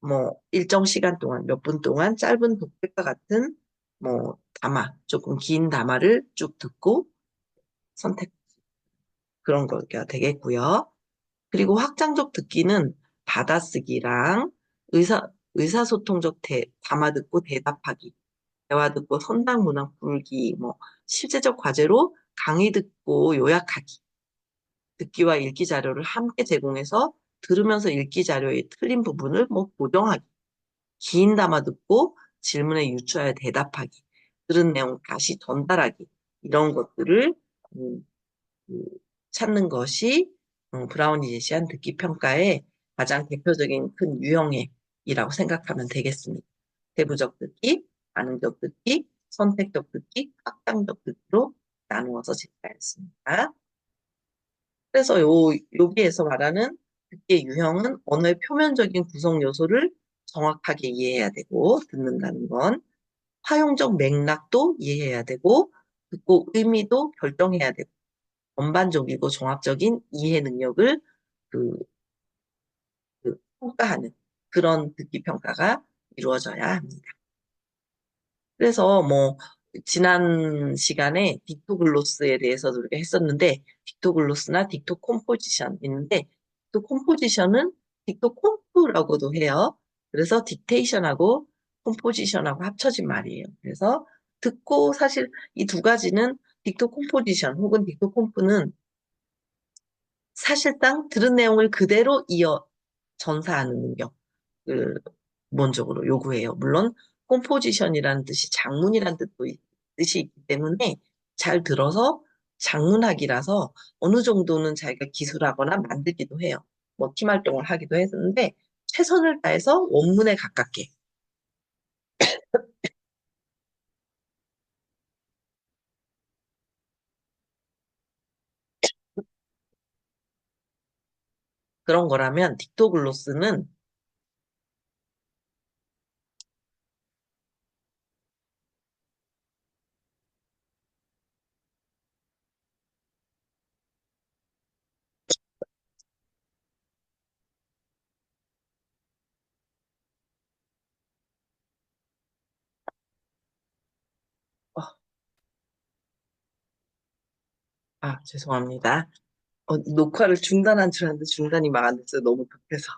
뭐 일정 시간 동안 몇 분 동안 짧은 독백과 같은 뭐 담화 조금 긴 담화를 쭉 듣고 선택 그런 거가 되겠고요. 그리고 확장적 듣기는 받아쓰기랑 의사소통적 담화 듣고 대답하기, 대화 듣고 선당 문항 풀기, 뭐 실제적 과제로 강의 듣고 요약하기, 듣기와 읽기 자료를 함께 제공해서 들으면서 읽기 자료의 틀린 부분을 뭐 보정하기, 긴 담아 듣고 질문에 유추하여 대답하기, 들은 내용 다시 전달하기, 이런 것들을 음, 그 찾는 것이 브라운이 제시한 듣기 평가의 가장 대표적인 큰 유형이라고 생각하면 되겠습니다. 세부적 듣기, 반응적 듣기, 선택적 듣기, 확장적 듣기로 나누어서 제시하였습니다. 그래서 여기에서 말하는 듣기의 유형은 언어의 표면적인 구성 요소를 정확하게 이해해야 되고, 듣는다는 건 화용적 맥락도 이해해야 되고, 듣고 의미도 결정해야 되고, 전반적이고 종합적인 이해 능력을 그, 평가하는 그런 듣기 평가가 이루어져야 합니다. 그래서 뭐 지난 시간에 딕토글로스에 대해서도 우리가 했었는데 딕토글로스나 딕토콤포지션 있는데 딕토콤포지션은 딕토콤프라고도 해요. 그래서 딕테이션하고 콤포지션하고 합쳐진 말이에요. 그래서 듣고 사실 이 두 가지는 딕토콤포지션 혹은 딕토콤프는 사실상 들은 내용을 그대로 이어 전사하는 능력을 기본적으로 요구해요. 물론 컴포지션이라는 뜻이 장문이라는 뜻이 있기 때문에 잘 들어서 장문학이라서 어느 정도는 자기가 기술하거나 만들기도 해요. 뭐 팀 활동을 하기도 했는데 최선을 다해서 원문에 가깝게 그런 거라면 딕토글로스는 어, 죄송합니다. 녹화를 중단한 줄 알았는데 중단이 막 안 됐어요. 너무 급해서.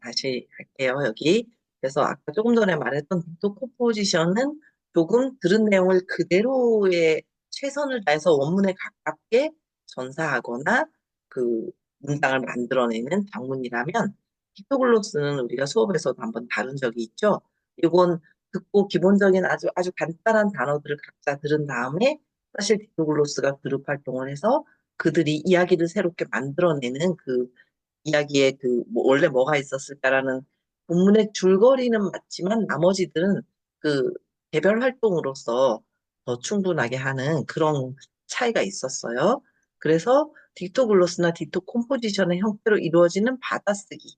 다시 할게요, 여기. 그래서 아까 조금 전에 말했던 빅토 컴포지션은 조금 들은 내용을 그대로의 최선을 다해서 원문에 가깝게 전사하거나 그 문장을 만들어내는 장문이라면 픽토글로스는 우리가 수업에서도 한번 다룬 적이 있죠. 이건 듣고 기본적인 아주 간단한 단어들을 각자 들은 다음에 사실 디토글로스가 그룹 활동을 해서 그들이 이야기를 새롭게 만들어내는 그 이야기에 원래 뭐가 있었을까라는 본문의 줄거리는 맞지만 나머지들은 그 개별 활동으로서 더 충분하게 하는 그런 차이가 있었어요. 그래서 딕토글로스나 딕토 콤포지션의 형태로 이루어지는 받아쓰기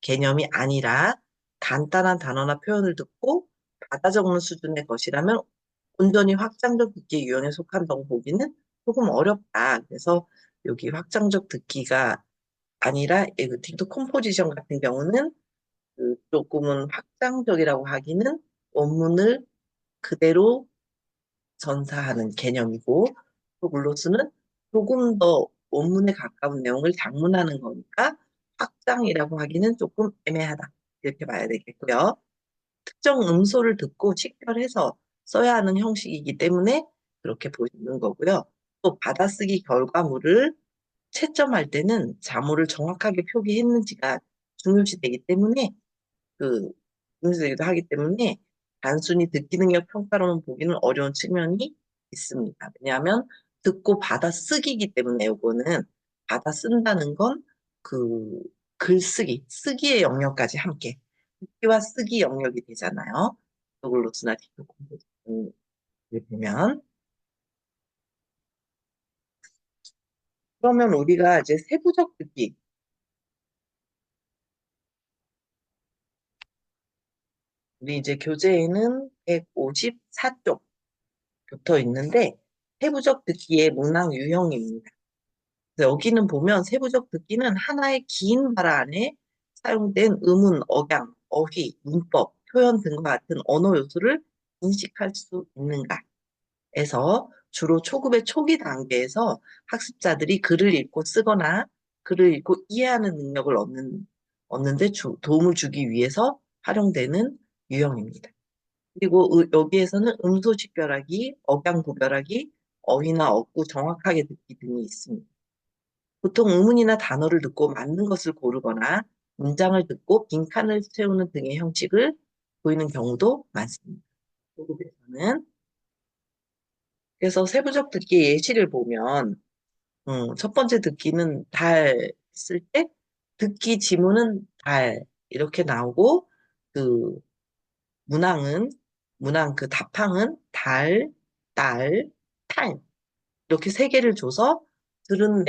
개념이 아니라 간단한 단어나 표현을 듣고 받아 적는 수준의 것이라면 온전히 확장적 듣기 유형에 속한다고 보기는 조금 어렵다. 그래서 여기 확장적 듣기가 아니라 그 틱톡 컴포지션 같은 경우는 조금은 확장적이라고 하기는 원문을 그대로 전사하는 개념이고 또 글로스는 조금 더 원문에 가까운 내용을 장문하는 거니까 확장이라고 하기는 조금 애매하다. 이렇게 봐야 되겠고요. 특정 음소를 듣고 식별해서 써야 하는 형식이기 때문에 그렇게 보시는 거고요. 또 받아쓰기 결과물을 채점할 때는 자모를 정확하게 표기했는지가 중요시되기 때문에 그 중요시되기도 하기 때문에 단순히 듣기 능력 평가로는 보기는 어려운 측면이 있습니다. 왜냐하면 듣고 받아 쓰기이기 때문에 요거는 받아 쓴다는 건 그 글쓰기, 쓰기의 영역까지 함께 듣기와 쓰기 영역이 되잖아요. 글로스나 디토 컴포지션을 보면 그러면 우리가 이제 세부적 듣기 우리 이제 교재에는 154쪽 붙어 있는데 세부적 듣기의 문항 유형입니다. 그래서 여기는 보면 세부적 듣기는 하나의 긴 말 안에 사용된 음운, 억양, 어휘, 문법, 표현 등과 같은 언어 요소를 인식할 수 있는가 에서 주로 초급의 초기 단계에서 학습자들이 글을 읽고 쓰거나 글을 읽고 이해하는 능력을 얻는데 도움을 주기 위해서 활용되는 유형입니다. 그리고 여기에서는 음소 식별하기, 억양 구별하기, 어휘나 어구 정확하게 듣기 등이 있습니다. 보통 의문이나 단어를 듣고 맞는 것을 고르거나 문장을 듣고 빈칸을 채우는 등의 형식을 보이는 경우도 많습니다. 초급에서는. 그래서 세부적 듣기 예시를 보면 첫 번째 듣기는 달 했을 때 듣기 지문은 달 이렇게 나오고 그 문항은 문항 그 답항은 달, 딸, 탈 이렇게 세 개를 줘서 들은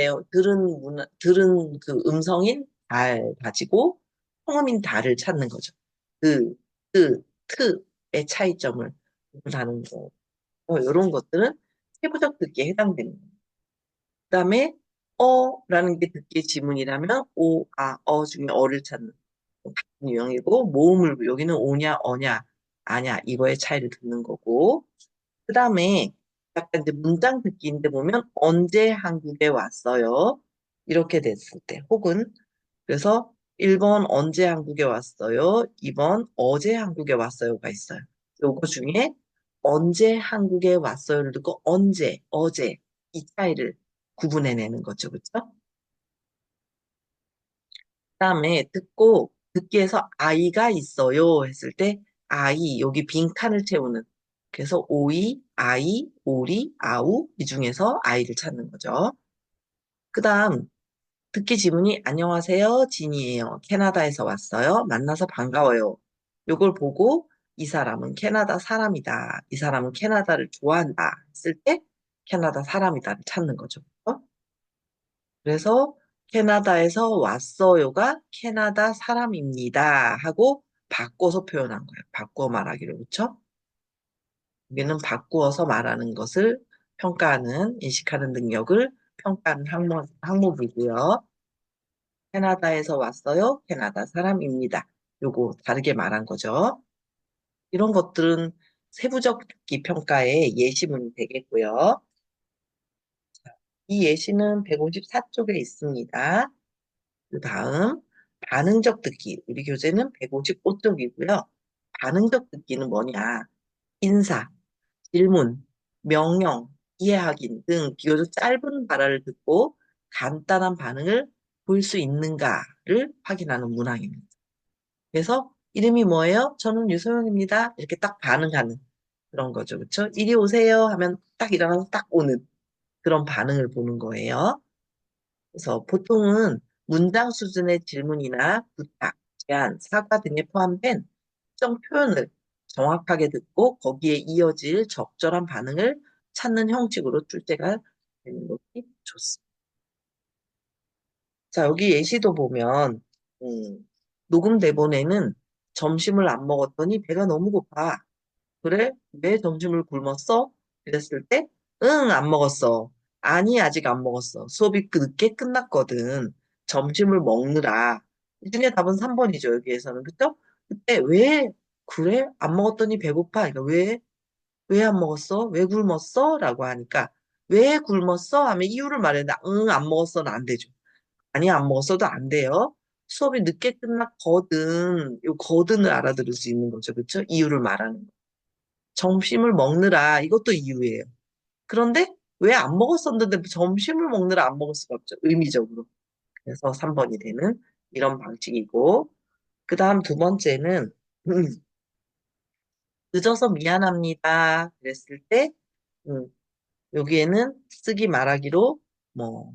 그 음성인 달 가지고 성음인 달을 찾는 거죠. 그, 트의 차이점을 구분하는 거. 이런 것들은 세부적 듣기에 해당되는 거예요. 그다음에 어라는 게 듣기 지문이라면 오, 아, 어 중에 어를 찾는 같은 유형이고 모음을 여기는 오냐, 어냐, 아냐 이거의 차이를 듣는 거고 그다음에 약간 이제 문장 듣기인데 보면 언제 한국에 왔어요? 이렇게 됐을 때 혹은 그래서 1번 언제 한국에 왔어요? 2번 어제 한국에 왔어요가 있어요. 요거 중에 언제 한국에 왔어요를 듣고 언제, 어제 이 차이를 구분해내는 거죠. 그렇죠? 그다음에 듣기에서 아이가 있어요 했을 때 아이 여기 빈칸을 채우는 그래서 오이, 아이, 오리, 아우 이 중에서 아이를 찾는 거죠. 그다음 듣기 지문이 안녕하세요, 진이에요. 캐나다에서 왔어요. 만나서 반가워요. 요걸 보고 이 사람은 캐나다 사람이다. 이 사람은 캐나다를 좋아한다. 했을 때 캐나다 사람이다를 찾는 거죠. 그래서 캐나다에서 왔어요가 캐나다 사람입니다. 하고 바꿔서 표현한 거예요. 바꿔 말하기로. 그렇죠? 여기는 바꾸어서 말하는 것을 평가하는, 인식하는 능력을 평가하는 항목이고요. 캐나다에서 왔어요. 캐나다 사람입니다. 요거 다르게 말한 거죠. 이런 것들은 세부적 듣기 평가의 예시문이 되겠고요. 이 예시는 154쪽에 있습니다. 그 다음, 반응적 듣기. 우리 교재는 155쪽이고요. 반응적 듣기는 뭐냐? 인사, 질문, 명령, 이해하기 등 비교적 짧은 발화를 듣고 간단한 반응을 볼 수 있는가를 확인하는 문항입니다. 그래서 이름이 뭐예요? 저는 유소영입니다. 이렇게 딱 반응하는 그런 거죠. 그쵸? 이리 오세요 하면 딱 일어나서 딱 오는 그런 반응을 보는 거예요. 그래서 보통은 문장 수준의 질문이나 부탁, 제안, 사과 등에 포함된 특정 표현을 정확하게 듣고 거기에 이어질 적절한 반응을 찾는 형식으로 출제가 되는 것이 좋습니다. 자, 여기 예시도 보면, 녹음 대본에는 점심을 안 먹었더니 배가 너무 고파. 그래? 왜 점심을 굶었어? 이랬을 때, 응, 안 먹었어. 아니, 아직 안 먹었어. 수업이 늦게 끝났거든. 점심을 먹느라. 이 중에 답은 3번이죠, 여기에서는. 그죠? 그때 왜, 그래? 안 먹었더니 배고파. 그러니까 왜 안 먹었어? 왜 굶었어? 라고 하니까, 왜 굶었어? 하면 이유를 말했는데, 응, 안 먹었어는 안 되죠. 아니, 안 먹었어도 안 돼요. 수업이 늦게 끝났거든. 요 거든을 알아들을 수 있는 거죠. 그쵸? 이유를 말하는 거. 점심을 먹느라 이것도 이유예요. 그런데 왜 안 먹었었는데 점심을 먹느라 안 먹을 수가 없죠. 의미적으로. 그래서 3번이 되는 이런 방식이고 그 다음 두 번째는 음, 늦어서 미안합니다. 그랬을 때 여기에는 쓰기 말하기로 뭐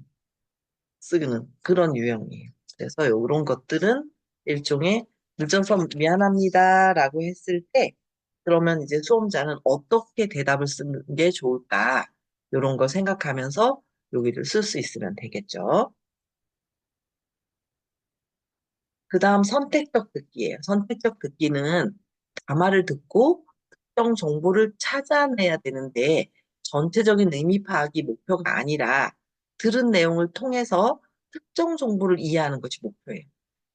쓰는 그런 유형이에요. 그래서 이런 것들은 일종의 늦어서 미안합니다라고 했을 때 그러면 이제 수험자는 어떻게 대답을 쓰는 게 좋을까? 이런 거 생각하면서 여기를 쓸 수 있으면 되겠죠. 그 다음 선택적 듣기예요. 선택적 듣기는 담화를 듣고 특정 정보를 찾아내야 되는데 전체적인 의미 파악이 목표가 아니라 들은 내용을 통해서 특정 정보를 이해하는 것이 목표예요.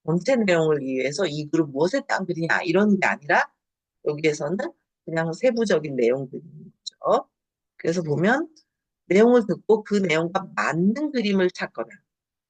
전체 내용을 위해서 이 글은 무엇에 대한 글이냐 이런 게 아니라 여기에서는 그냥 세부적인 내용들인 거죠. 그래서 보면 내용을 듣고 그 내용과 맞는 그림을 찾거나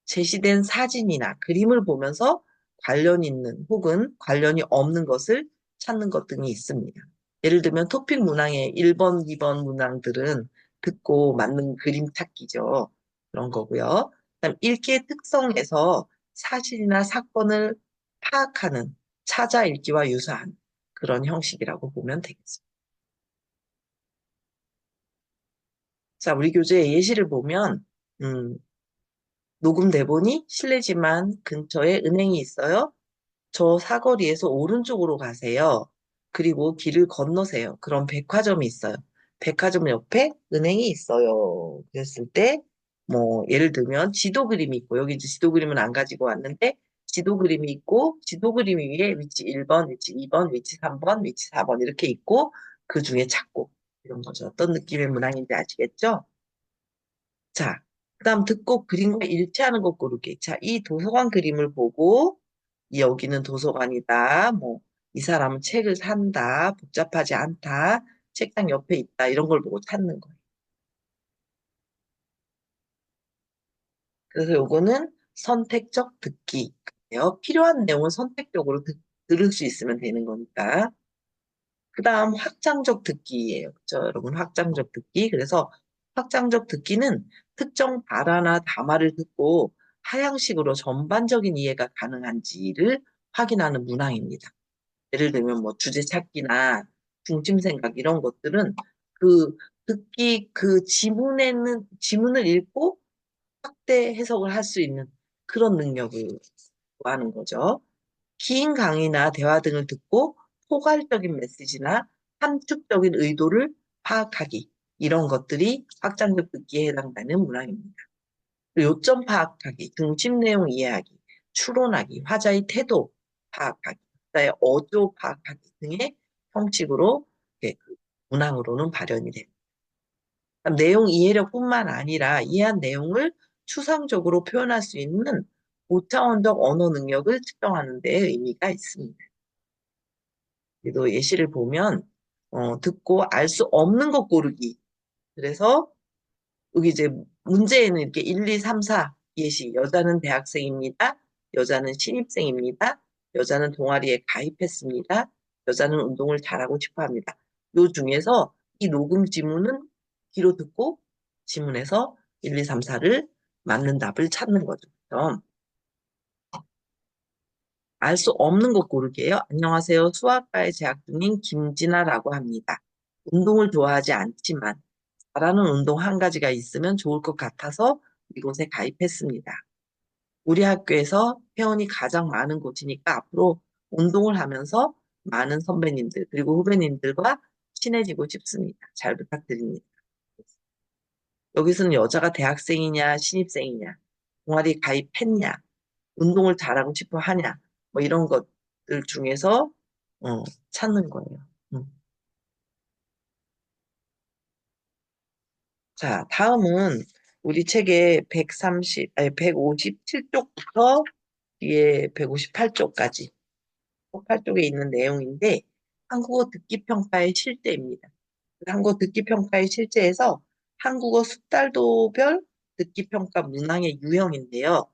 제시된 사진이나 그림을 보면서 관련 있는 혹은 관련이 없는 것을 찾는 것 등이 있습니다. 예를 들면 토픽 문항의 1번, 2번 문항들은 듣고 맞는 그림 찾기죠. 그런 거고요. 그다음 읽기의 특성에서 사실이나 사건을 파악하는 찾아 읽기와 유사한 그런 형식이라고 보면 되겠습니다. 자, 우리 교재의 예시를 보면 음, 녹음 대본이 실례지만 근처에 은행이 있어요. 저 사거리에서 오른쪽으로 가세요. 그리고 길을 건너세요. 그럼 백화점이 있어요. 백화점 옆에 은행이 있어요. 그랬을 때, 뭐, 예를 들면 지도 그림이 있고, 여기 이제 지도 그림은 안 가지고 왔는데, 지도 그림이 있고, 지도 그림 위에 위치 1번, 위치 2번, 위치 3번, 위치 4번 이렇게 있고, 그 중에 찾고, 이런 거죠. 어떤 느낌의 문항인지 아시겠죠? 자, 그 다음 듣고 그림과 일치하는 것 고르기. 자, 이 도서관 그림을 보고, 여기는 도서관이다. 뭐, 이 사람은 책을 산다. 복잡하지 않다. 책장 옆에 있다. 이런 걸 보고 찾는 거예요. 그래서 요거는 선택적 듣기예요. 필요한 내용은 선택적으로 들을 수 있으면 되는 거니까. 그 다음 확장적 듣기예요. 그죠? 여러분, 확장적 듣기. 그래서 확장적 듣기는 특정 발화나 담화를 듣고 하향식으로 전반적인 이해가 가능한지를 확인하는 문항입니다. 예를 들면 뭐 주제 찾기나 중심 생각 이런 것들은 그 듣기 그 지문을 읽고 확대 해석을 할 수 있는 그런 능력을 하는 거죠. 긴 강의나 대화 등을 듣고 포괄적인 메시지나 함축적인 의도를 파악하기. 이런 것들이 확장적 듣기에 해당되는 문항입니다. 요점 파악하기, 중심 내용 이해하기, 추론하기, 화자의 태도 파악하기, 화자의 어조 파악하기 등의 형식으로 그 문항으로는 발현이 됩니다. 내용 이해력뿐만 아니라 이해한 내용을 추상적으로 표현할 수 있는 고차원적 언어 능력을 측정하는 데 의미가 있습니다. 그래도 예시를 보면 듣고 알 수 없는 것 고르기. 그래서 여기 이제 문제에는 이렇게 1, 2, 3, 4 예시. 여자는 대학생입니다. 여자는 신입생입니다. 여자는 동아리에 가입했습니다. 여자는 운동을 잘하고 싶어 합니다. 요 중에서 이 녹음 지문은 귀로 듣고 지문에서 1, 2, 3, 4를 맞는 답을 찾는 거죠. 그럼 알 수 없는 것 고르기예요. 안녕하세요. 수학과에 재학 중인 김진아라고 합니다. 운동을 좋아하지 않지만 잘하는 운동 한 가지가 있으면 좋을 것 같아서 이곳에 가입했습니다. 우리 학교에서 회원이 가장 많은 곳이니까 앞으로 운동을 하면서 많은 선배님들 그리고 후배님들과 친해지고 싶습니다. 잘 부탁드립니다. 여기서는 여자가 대학생이냐 신입생이냐 동아리 가입했냐 운동을 잘하고 싶어 하냐 뭐 이런 것들 중에서 어, 찾는 거예요. 음. 자, 다음은 우리 책의 130, 아니 157쪽부터 뒤에 158쪽까지 8쪽에 있는 내용인데 한국어 듣기 평가의 실제입니다. 한국어 듣기 평가의 실제에서 한국어 숙달도별 듣기 평가 문항의 유형인데요.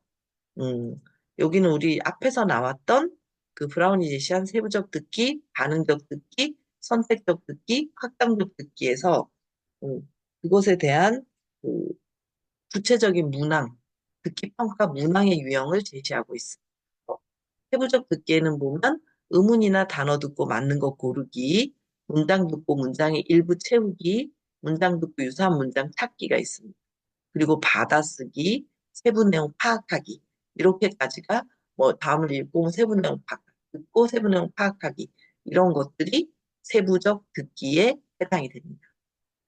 음, 여기는 우리 앞에서 나왔던 그 브라운이 제시한 세부적 듣기, 반응적 듣기, 선택적 듣기, 확장적 듣기에서 그것에 대한 그 구체적인 문항, 듣기 평가 문항의 유형을 제시하고 있습니다. 세부적 듣기에는 보면 의문이나 단어 듣고 맞는 것 고르기, 문장 듣고 문장의 일부 채우기, 문장 듣고 유사한 문장 찾기가 있습니다. 그리고 받아쓰기, 세부 내용 파악하기 이렇게까지가 뭐 다음을 읽고 세부 내용 파악, 듣고 세부 내용 파악하기 이런 것들이 세부적 듣기에 해당이 됩니다.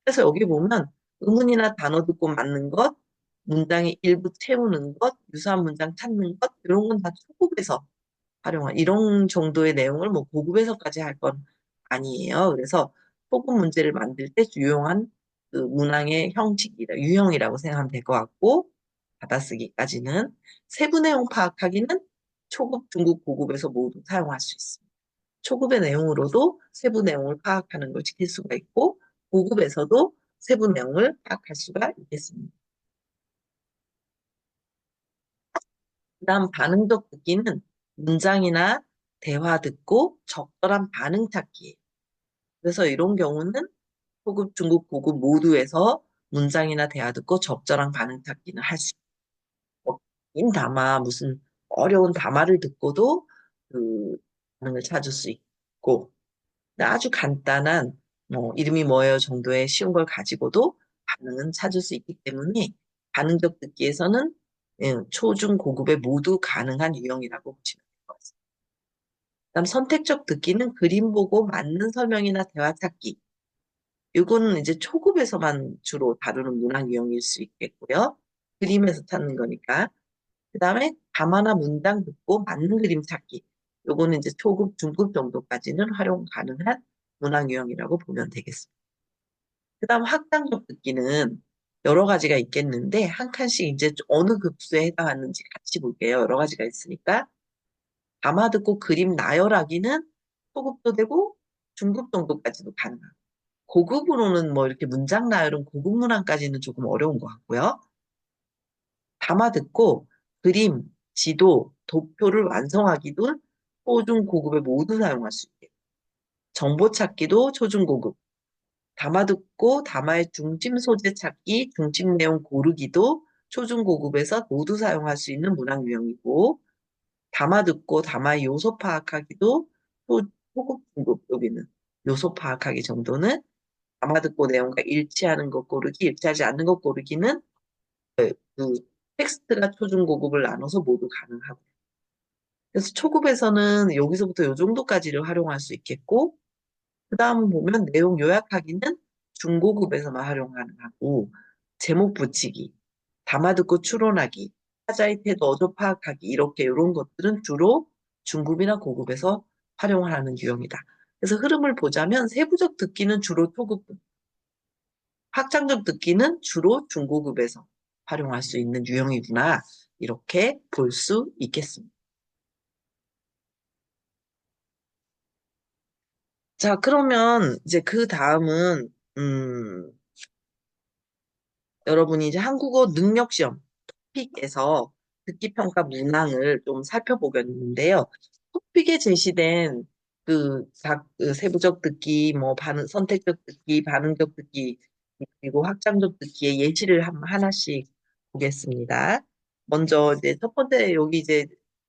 그래서 여기 보면 의문이나 단어 듣고 맞는 것, 문장의 일부 채우는 것, 유사한 문장 찾는 것 이런 건 다 초급에서 활용한 이런 정도의 내용을 뭐 고급에서까지 할 건 아니에요. 그래서 소금 문제를 만들 때 유용한 그 문항의 형식이다, 유형이라고 생각하면 될 것 같고 받아쓰기까지는 세부 내용 파악하기는 초급, 중급, 고급에서 모두 사용할 수 있습니다. 초급의 내용으로도 세부 내용을 파악하는 걸 지킬 수가 있고 고급에서도 세부 내용을 파악할 수가 있겠습니다. 그다음 반응적 듣기는 문장이나 대화 듣고 적절한 반응 찾기예요. 그래서 이런 경우는 초급, 중급, 고급 모두에서 문장이나 대화 듣고 적절한 반응 찾기는 할 수 있고, 긴 담화, 무슨 어려운 담화를 듣고도 그 반응을 찾을 수 있고, 아주 간단한 뭐 이름이 뭐예요 정도의 쉬운 걸 가지고도 반응은 찾을 수 있기 때문에 반응적 듣기에서는 초, 중, 고급에 모두 가능한 유형이라고 보시면 될 것 같습니다. 그다음 선택적 듣기는 그림 보고 맞는 설명이나 대화 찾기. 이거는 이제 초급에서만 주로 다루는 문학 유형일 수 있겠고요. 그림에서 찾는 거니까. 그다음에 담화나 문장 듣고 맞는 그림 찾기. 요거는 이제 초급, 중급 정도까지는 활용 가능한 문학 유형이라고 보면 되겠습니다. 그다음 확장적 듣기는 여러 가지가 있겠는데 한 칸씩 이제 어느 급수에 해당하는지 같이 볼게요. 여러 가지가 있으니까. 담화 듣고 그림 나열하기는 초급도 되고 중급 정도까지도 가능합니다. 고급으로는 뭐 이렇게 문장 나열은 고급 문항까지는 조금 어려운 것 같고요. 담아 듣고 그림, 지도, 도표를 완성하기도 초중 고급에 모두 사용할 수 있게. 정보 찾기도 초중 고급. 담아 듣고 담화의 중심 소재 찾기, 중심 내용 고르기도 초중 고급에서 모두 사용할 수 있는 문항 유형이고, 담아 듣고 담화의 요소 파악하기도 초급 중급 여기는 요소 파악하기 정도는 담아 듣고 내용과 일치하는 것 고르기, 일치하지 않는 것 고르기는 그 텍스트가 초중고급을 나눠서 모두 가능하고. 그래서 초급에서는 여기서부터 요 정도까지를 활용할 수 있겠고, 그 다음 보면 내용 요약하기는 중고급에서만 활용 가능하고, 제목 붙이기, 담아 듣고 추론하기, 타자의 태도 어조 파악하기, 이렇게 이런 것들은 주로 중급이나 고급에서 활용하는 유형이다. 그래서 흐름을 보자면 세부적 듣기는 주로 초급, 확장적 듣기는 주로 중고급에서 활용할 수 있는 유형이구나. 이렇게 볼 수 있겠습니다. 자, 그러면 이제 그 다음은, 여러분이 이제 한국어 능력시험 토픽에서 듣기평가 문항을 좀 살펴보겠는데요. 토픽에 제시된 그 세부적 듣기, 뭐 선택적 듣기, 반응적 듣기, 그리고 확장적 듣기의 예시를 하나씩 보겠습니다. 먼저 이제 첫 번째 여기 이제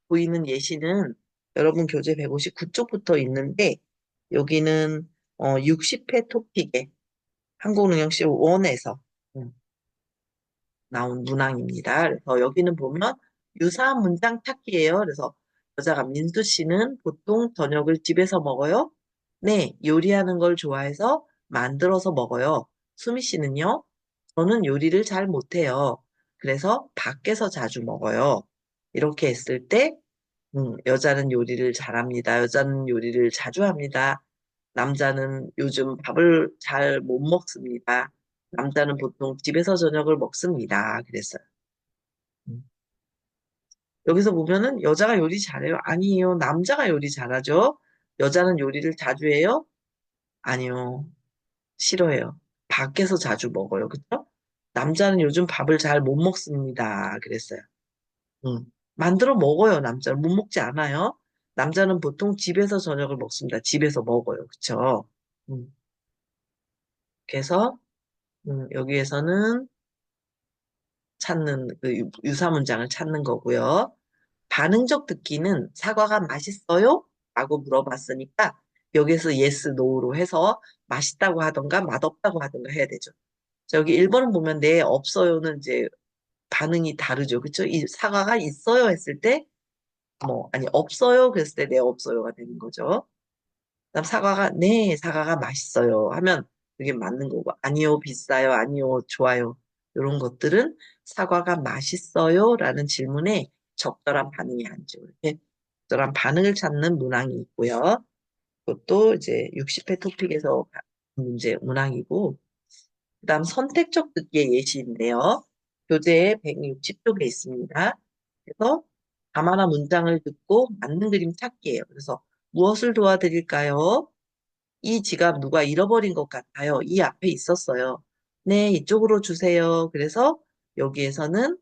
보이는 예시는 여러분 교재 159쪽부터 있는데 여기는 60회 토픽에 한국능력시 원에서 나온 문항입니다. 그래서 여기는 보면 유사한 문장 찾기예요. 그래서 여자가 민수 씨는 보통 저녁을 집에서 먹어요? 네, 요리하는 걸 좋아해서 만들어서 먹어요. 수미 씨는요? 저는 요리를 잘 못해요. 그래서 밖에서 자주 먹어요. 이렇게 했을 때 여자는 요리를 잘합니다. 여자는 요리를 자주 합니다. 남자는 요즘 밥을 잘 못 먹습니다. 남자는 보통 집에서 저녁을 먹습니다. 그랬어요. 음. 여기서 보면은 여자가 요리 잘해요? 아니에요. 남자가 요리 잘하죠? 여자는 요리를 자주 해요? 아니요. 싫어해요. 밖에서 자주 먹어요. 그쵸? 남자는 요즘 밥을 잘 못 먹습니다. 그랬어요. 만들어 먹어요, 남자는. 못 먹지 않아요. 남자는 보통 집에서 저녁을 먹습니다. 집에서 먹어요. 그쵸? 음, 그래서, 여기에서는 찾는, 그 유사 문장을 찾는 거고요. 반응적 듣기는 사과가 맛있어요? 라고 물어봤으니까, 여기서 yes, no로 해서 맛있다고 하던가 맛없다고 하던가 해야 되죠. 자, 여기 1번은 보면 네, 없어요는 이제 반응이 다르죠. 그쵸? 이 사과가 있어요 했을 때, 아니, 없어요. 그랬을 때, 네, 없어요가 되는 거죠. 그다음 사과가, 네, 사과가 맛있어요. 하면 그게 맞는 거고, 아니요, 비싸요. 아니요, 좋아요. 이런 것들은 사과가 맛있어요. 라는 질문에 적절한 반응이 아니죠. 이렇게 적절한 반응을 찾는 문항이 있고요. 그것도 이제 60회 토픽에서 문제 문항이고, 그다음 선택적 듣기의 예시인데요. 교재에 160쪽에 있습니다. 그래서 가만한 문장을 듣고 맞는 그림 찾기예요. 그래서 무엇을 도와드릴까요? 이 지갑 누가 잃어버린 것 같아요. 이 앞에 있었어요. 네, 이쪽으로 주세요. 그래서 여기에서는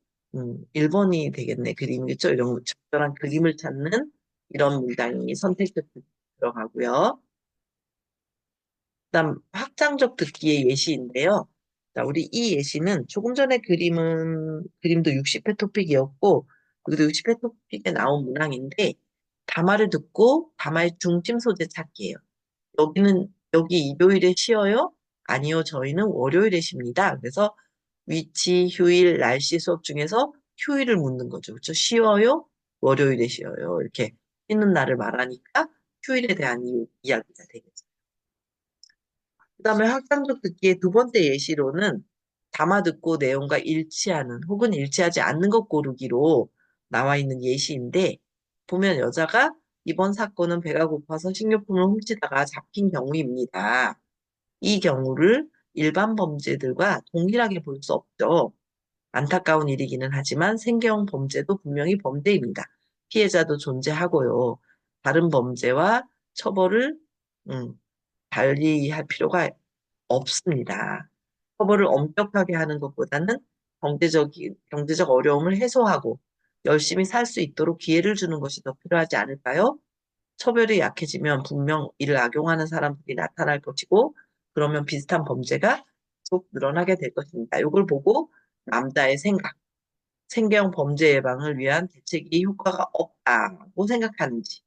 1번이 되겠네. 그림, 그죠? 이런 적절한 그림을 찾는 이런 문장이 선택적 듣기 들어가고요. 그다음 확장적 듣기의 예시인데요. 자, 우리 이 예시는 조금 전에 그림도 60회 토픽이었고, 그리고 60회 토픽에 나온 문항인데, 담화를 듣고 담화의 중심 소재 찾기예요. 여기 일요일에 쉬어요? 아니요, 저희는 월요일에 쉽니다. 그래서 위치, 휴일, 날씨 수업 중에서 휴일을 묻는 거죠. 그렇죠? 쉬어요? 월요일에 쉬어요. 이렇게 쉬는 날을 말하니까 휴일에 대한 이야기가 되겠죠. 그다음에 확장적 듣기의 두 번째 예시로는 담아 듣고 내용과 일치하는 혹은 일치하지 않는 것 고르기로 나와 있는 예시인데 보면 여자가 이번 사건은 배가 고파서 식료품을 훔치다가 잡힌 경우입니다. 이 경우를 일반 범죄들과 동일하게 볼 수 없죠. 안타까운 일이기는 하지만 생계형 범죄도 분명히 범죄입니다. 피해자도 존재하고요. 다른 범죄와 처벌을 음, 달리할 필요가 없습니다. 처벌을 엄격하게 하는 것보다는 경제적 어려움을 해소하고 열심히 살 수 있도록 기회를 주는 것이 더 필요하지 않을까요? 처벌이 약해지면 분명 이를 악용하는 사람들이 나타날 것이고, 그러면 비슷한 범죄가 계속 늘어나게 될 것입니다. 이걸 보고 남자의 생각, 생계형 범죄 예방을 위한 대책이 효과가 없다고 생각하는지,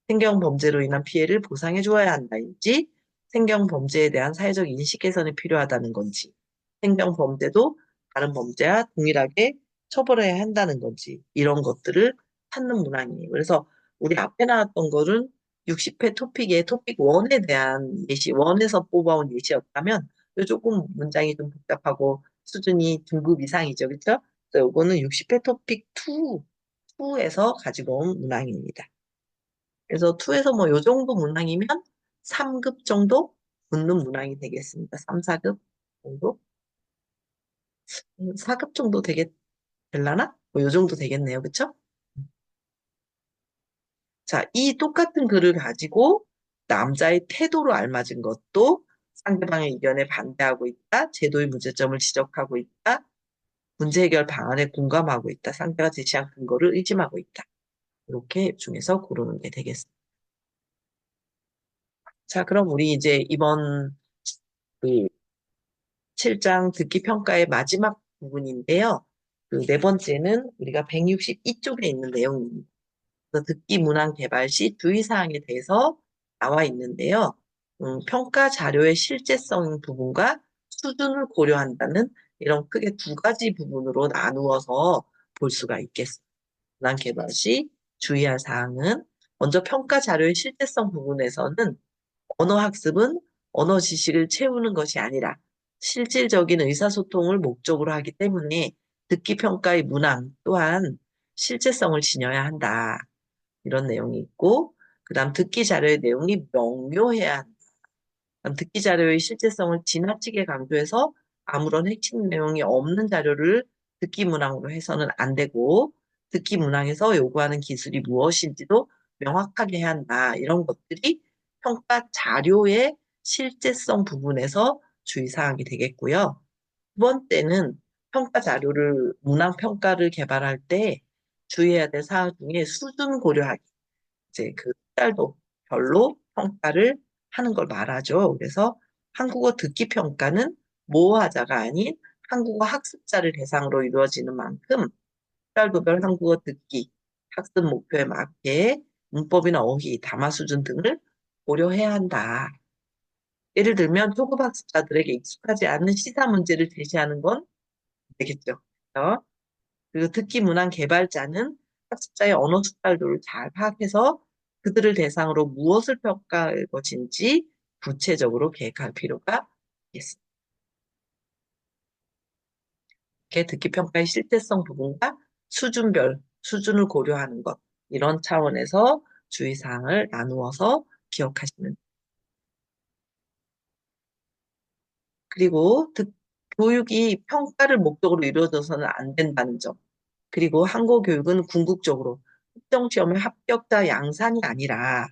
생경 범죄로 인한 피해를 보상해 주어야 한다인지, 생경 범죄에 대한 사회적 인식 개선이 필요하다는 건지, 생경 범죄도 다른 범죄와 동일하게 처벌해야 한다는 건지, 이런 것들을 찾는 문항이에요. 그래서 우리 앞에 나왔던 거는 60회 토픽의 토픽 1에 대한 예시, 1에서 뽑아온 예시였다면, 요 조금 문장이 좀 복잡하고 수준이 중급 이상이죠. 그렇죠? 그래서 요거는 60회 토픽 2에서 가지고 온 문항입니다. 그래서 2에서 뭐 요 정도 문항이면 3급 정도 붙는 문항이 되겠습니다. 3, 4급 정도? 4급 정도 될라나? 뭐 요 정도 되겠네요. 그쵸? 자, 이 똑같은 글을 가지고 남자의 태도로 알맞은 것도 상대방의 의견에 반대하고 있다. 제도의 문제점을 지적하고 있다. 문제 해결 방안에 공감하고 있다. 상대가 제시한 근거를 의심하고 있다. 이렇게 중에서 고르는 게 되겠습니다. 자, 그럼 우리 이제 이번 그 7장 듣기 평가의 마지막 부분인데요. 그 네 번째는 우리가 162쪽에 있는 내용입니다. 그래서 듣기 문항 개발 시 주의사항에 대해서 나와 있는데요. 평가 자료의 실제성 부분과 수준을 고려한다는 이런 크게 두 가지 부분으로 나누어서 볼 수가 있겠습니다. 문항 개발 시 주의할 사항은 먼저 평가 자료의 실제성 부분에서는 언어 학습은 언어 지식을 채우는 것이 아니라 실질적인 의사소통을 목적으로 하기 때문에 듣기 평가의 문항 또한 실제성을 지녀야 한다. 이런 내용이 있고, 그다음 듣기 자료의 내용이 명료해야 한다. 그다음 듣기 자료의 실제성을 지나치게 강조해서 아무런 핵심 내용이 없는 자료를 듣기 문항으로 해서는 안 되고, 듣기 문항에서 요구하는 기술이 무엇인지도 명확하게 해야 한다. 이런 것들이 평가 자료의 실제성 부분에서 주의사항이 되겠고요. 두 번째는 평가 자료를, 문항 평가를 개발할 때 주의해야 될 사항 중에 수준 고려하기. 이제 그 딸도 별로 평가를 하는 걸 말하죠. 그래서 한국어 듣기 평가는 모호하자가 아닌 한국어 학습자를 대상으로 이루어지는 만큼 딸도별 한국어 듣기 학습 목표에 맞게 문법이나 어휘, 담화 수준 등을 고려해야 한다. 예를 들면 초급 학습자들에게 익숙하지 않은 시사 문제를 제시하는 건 되겠죠. 그래서 그리고 듣기 문항 개발자는 학습자의 언어 숙달도를 잘 파악해서 그들을 대상으로 무엇을 평가할 것인지 구체적으로 계획할 필요가 있습니다. 이렇게 듣기 평가의 실제성 부분과 수준별, 수준을 고려하는 것, 이런 차원에서 주의사항을 나누어서 기억하시면. 그리고 교육이 평가를 목적으로 이루어져서는 안 된다는 점. 그리고 한국 교육은 궁극적으로 특정 시험의 합격자 양산이 아니라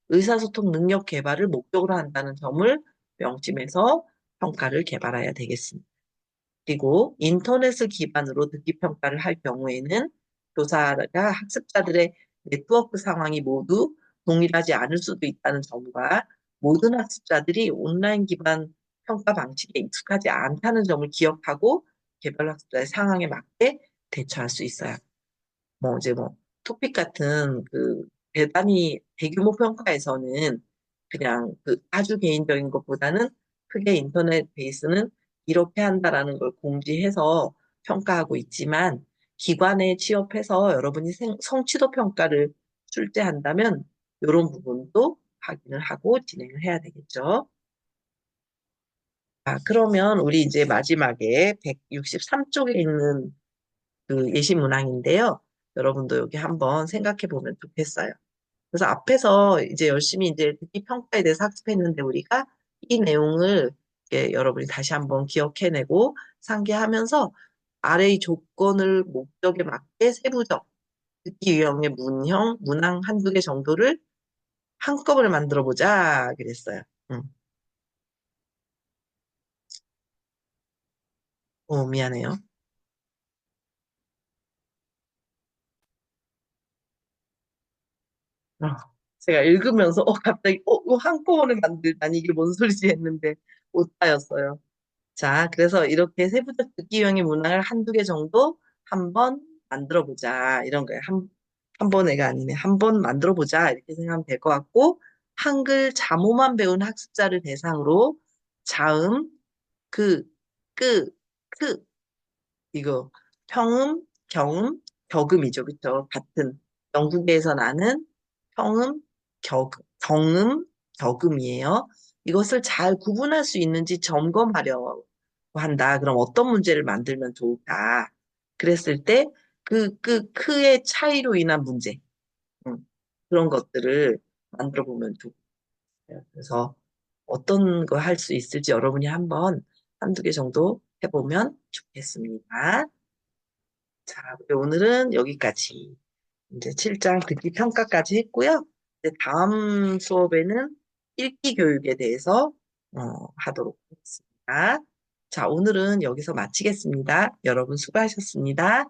의사소통 능력 개발을 목적으로 한다는 점을 명심해서 평가를 개발해야 되겠습니다. 그리고 인터넷을 기반으로 듣기 평가를 할 경우에는 교사가 학습자들의 네트워크 상황이 모두 동일하지 않을 수도 있다는 점과 모든 학습자들이 온라인 기반 평가 방식에 익숙하지 않다는 점을 기억하고 개별 학습자의 상황에 맞게 대처할 수 있어야 합니다. 뭐 이제 뭐 토픽 같은 그 대단히 대규모 평가에서는 그냥 그 아주 개인적인 것보다는 크게 인터넷 베이스는 이렇게 한다라는 걸 공지해서 평가하고 있지만 기관에 취업해서 여러분이 성취도 평가를 출제한다면 이런 부분도 확인을 하고 진행을 해야 되겠죠. 그러면 우리 이제 마지막에 163쪽에 있는 그 예시 문항인데요. 여러분도 여기 한번 생각해 보면 좋겠어요. 그래서 앞에서 이제 열심히 이제 듣기 평가에 대해서 학습했는데 우리가 이 내용을 이렇게 여러분이 다시 한번 기억해내고 상기하면서 아래의 조건을 목적에 맞게 세부적 듣기 유형의 문형, 문항 한두 개 정도를 한꺼번에 만들어 보자 그랬어요. 응. 미안해요. 어, 제가 읽으면서 갑자기 이거 한꺼번에 만들다니 이게 뭔 소리지 했는데 오타였어요. 자, 그래서 이렇게 세부적 듣기형의 문항을 한두 개 정도 한번 만들어 보자. 이런 거예요. 한 번에가 아니네. 한 번 만들어 보자. 이렇게 생각하면 될 것 같고, 한글 자모만 배운 학습자를 대상으로 자음, 그, 끄, 크, 이거 평음, 경음, 격음이죠. 그쵸? 같은 영국에서 나는 평음, 경음, 격음이에요. 이것을 잘 구분할 수 있는지 점검하려고 한다. 그럼 어떤 문제를 만들면 좋을까? 그랬을 때 크의 차이로 인한 문제, 음, 그런 것들을 만들어 보면 좋겠어요. 그래서 어떤 거 할 수 있을지 여러분이 한번 한두 개 정도 해보면 좋겠습니다. 자, 우리 오늘은 여기까지. 이제 7장 듣기 평가까지 했고요. 이제 다음 수업에는 읽기 교육에 대해서 하도록 하겠습니다. 자, 오늘은 여기서 마치겠습니다. 여러분 수고하셨습니다.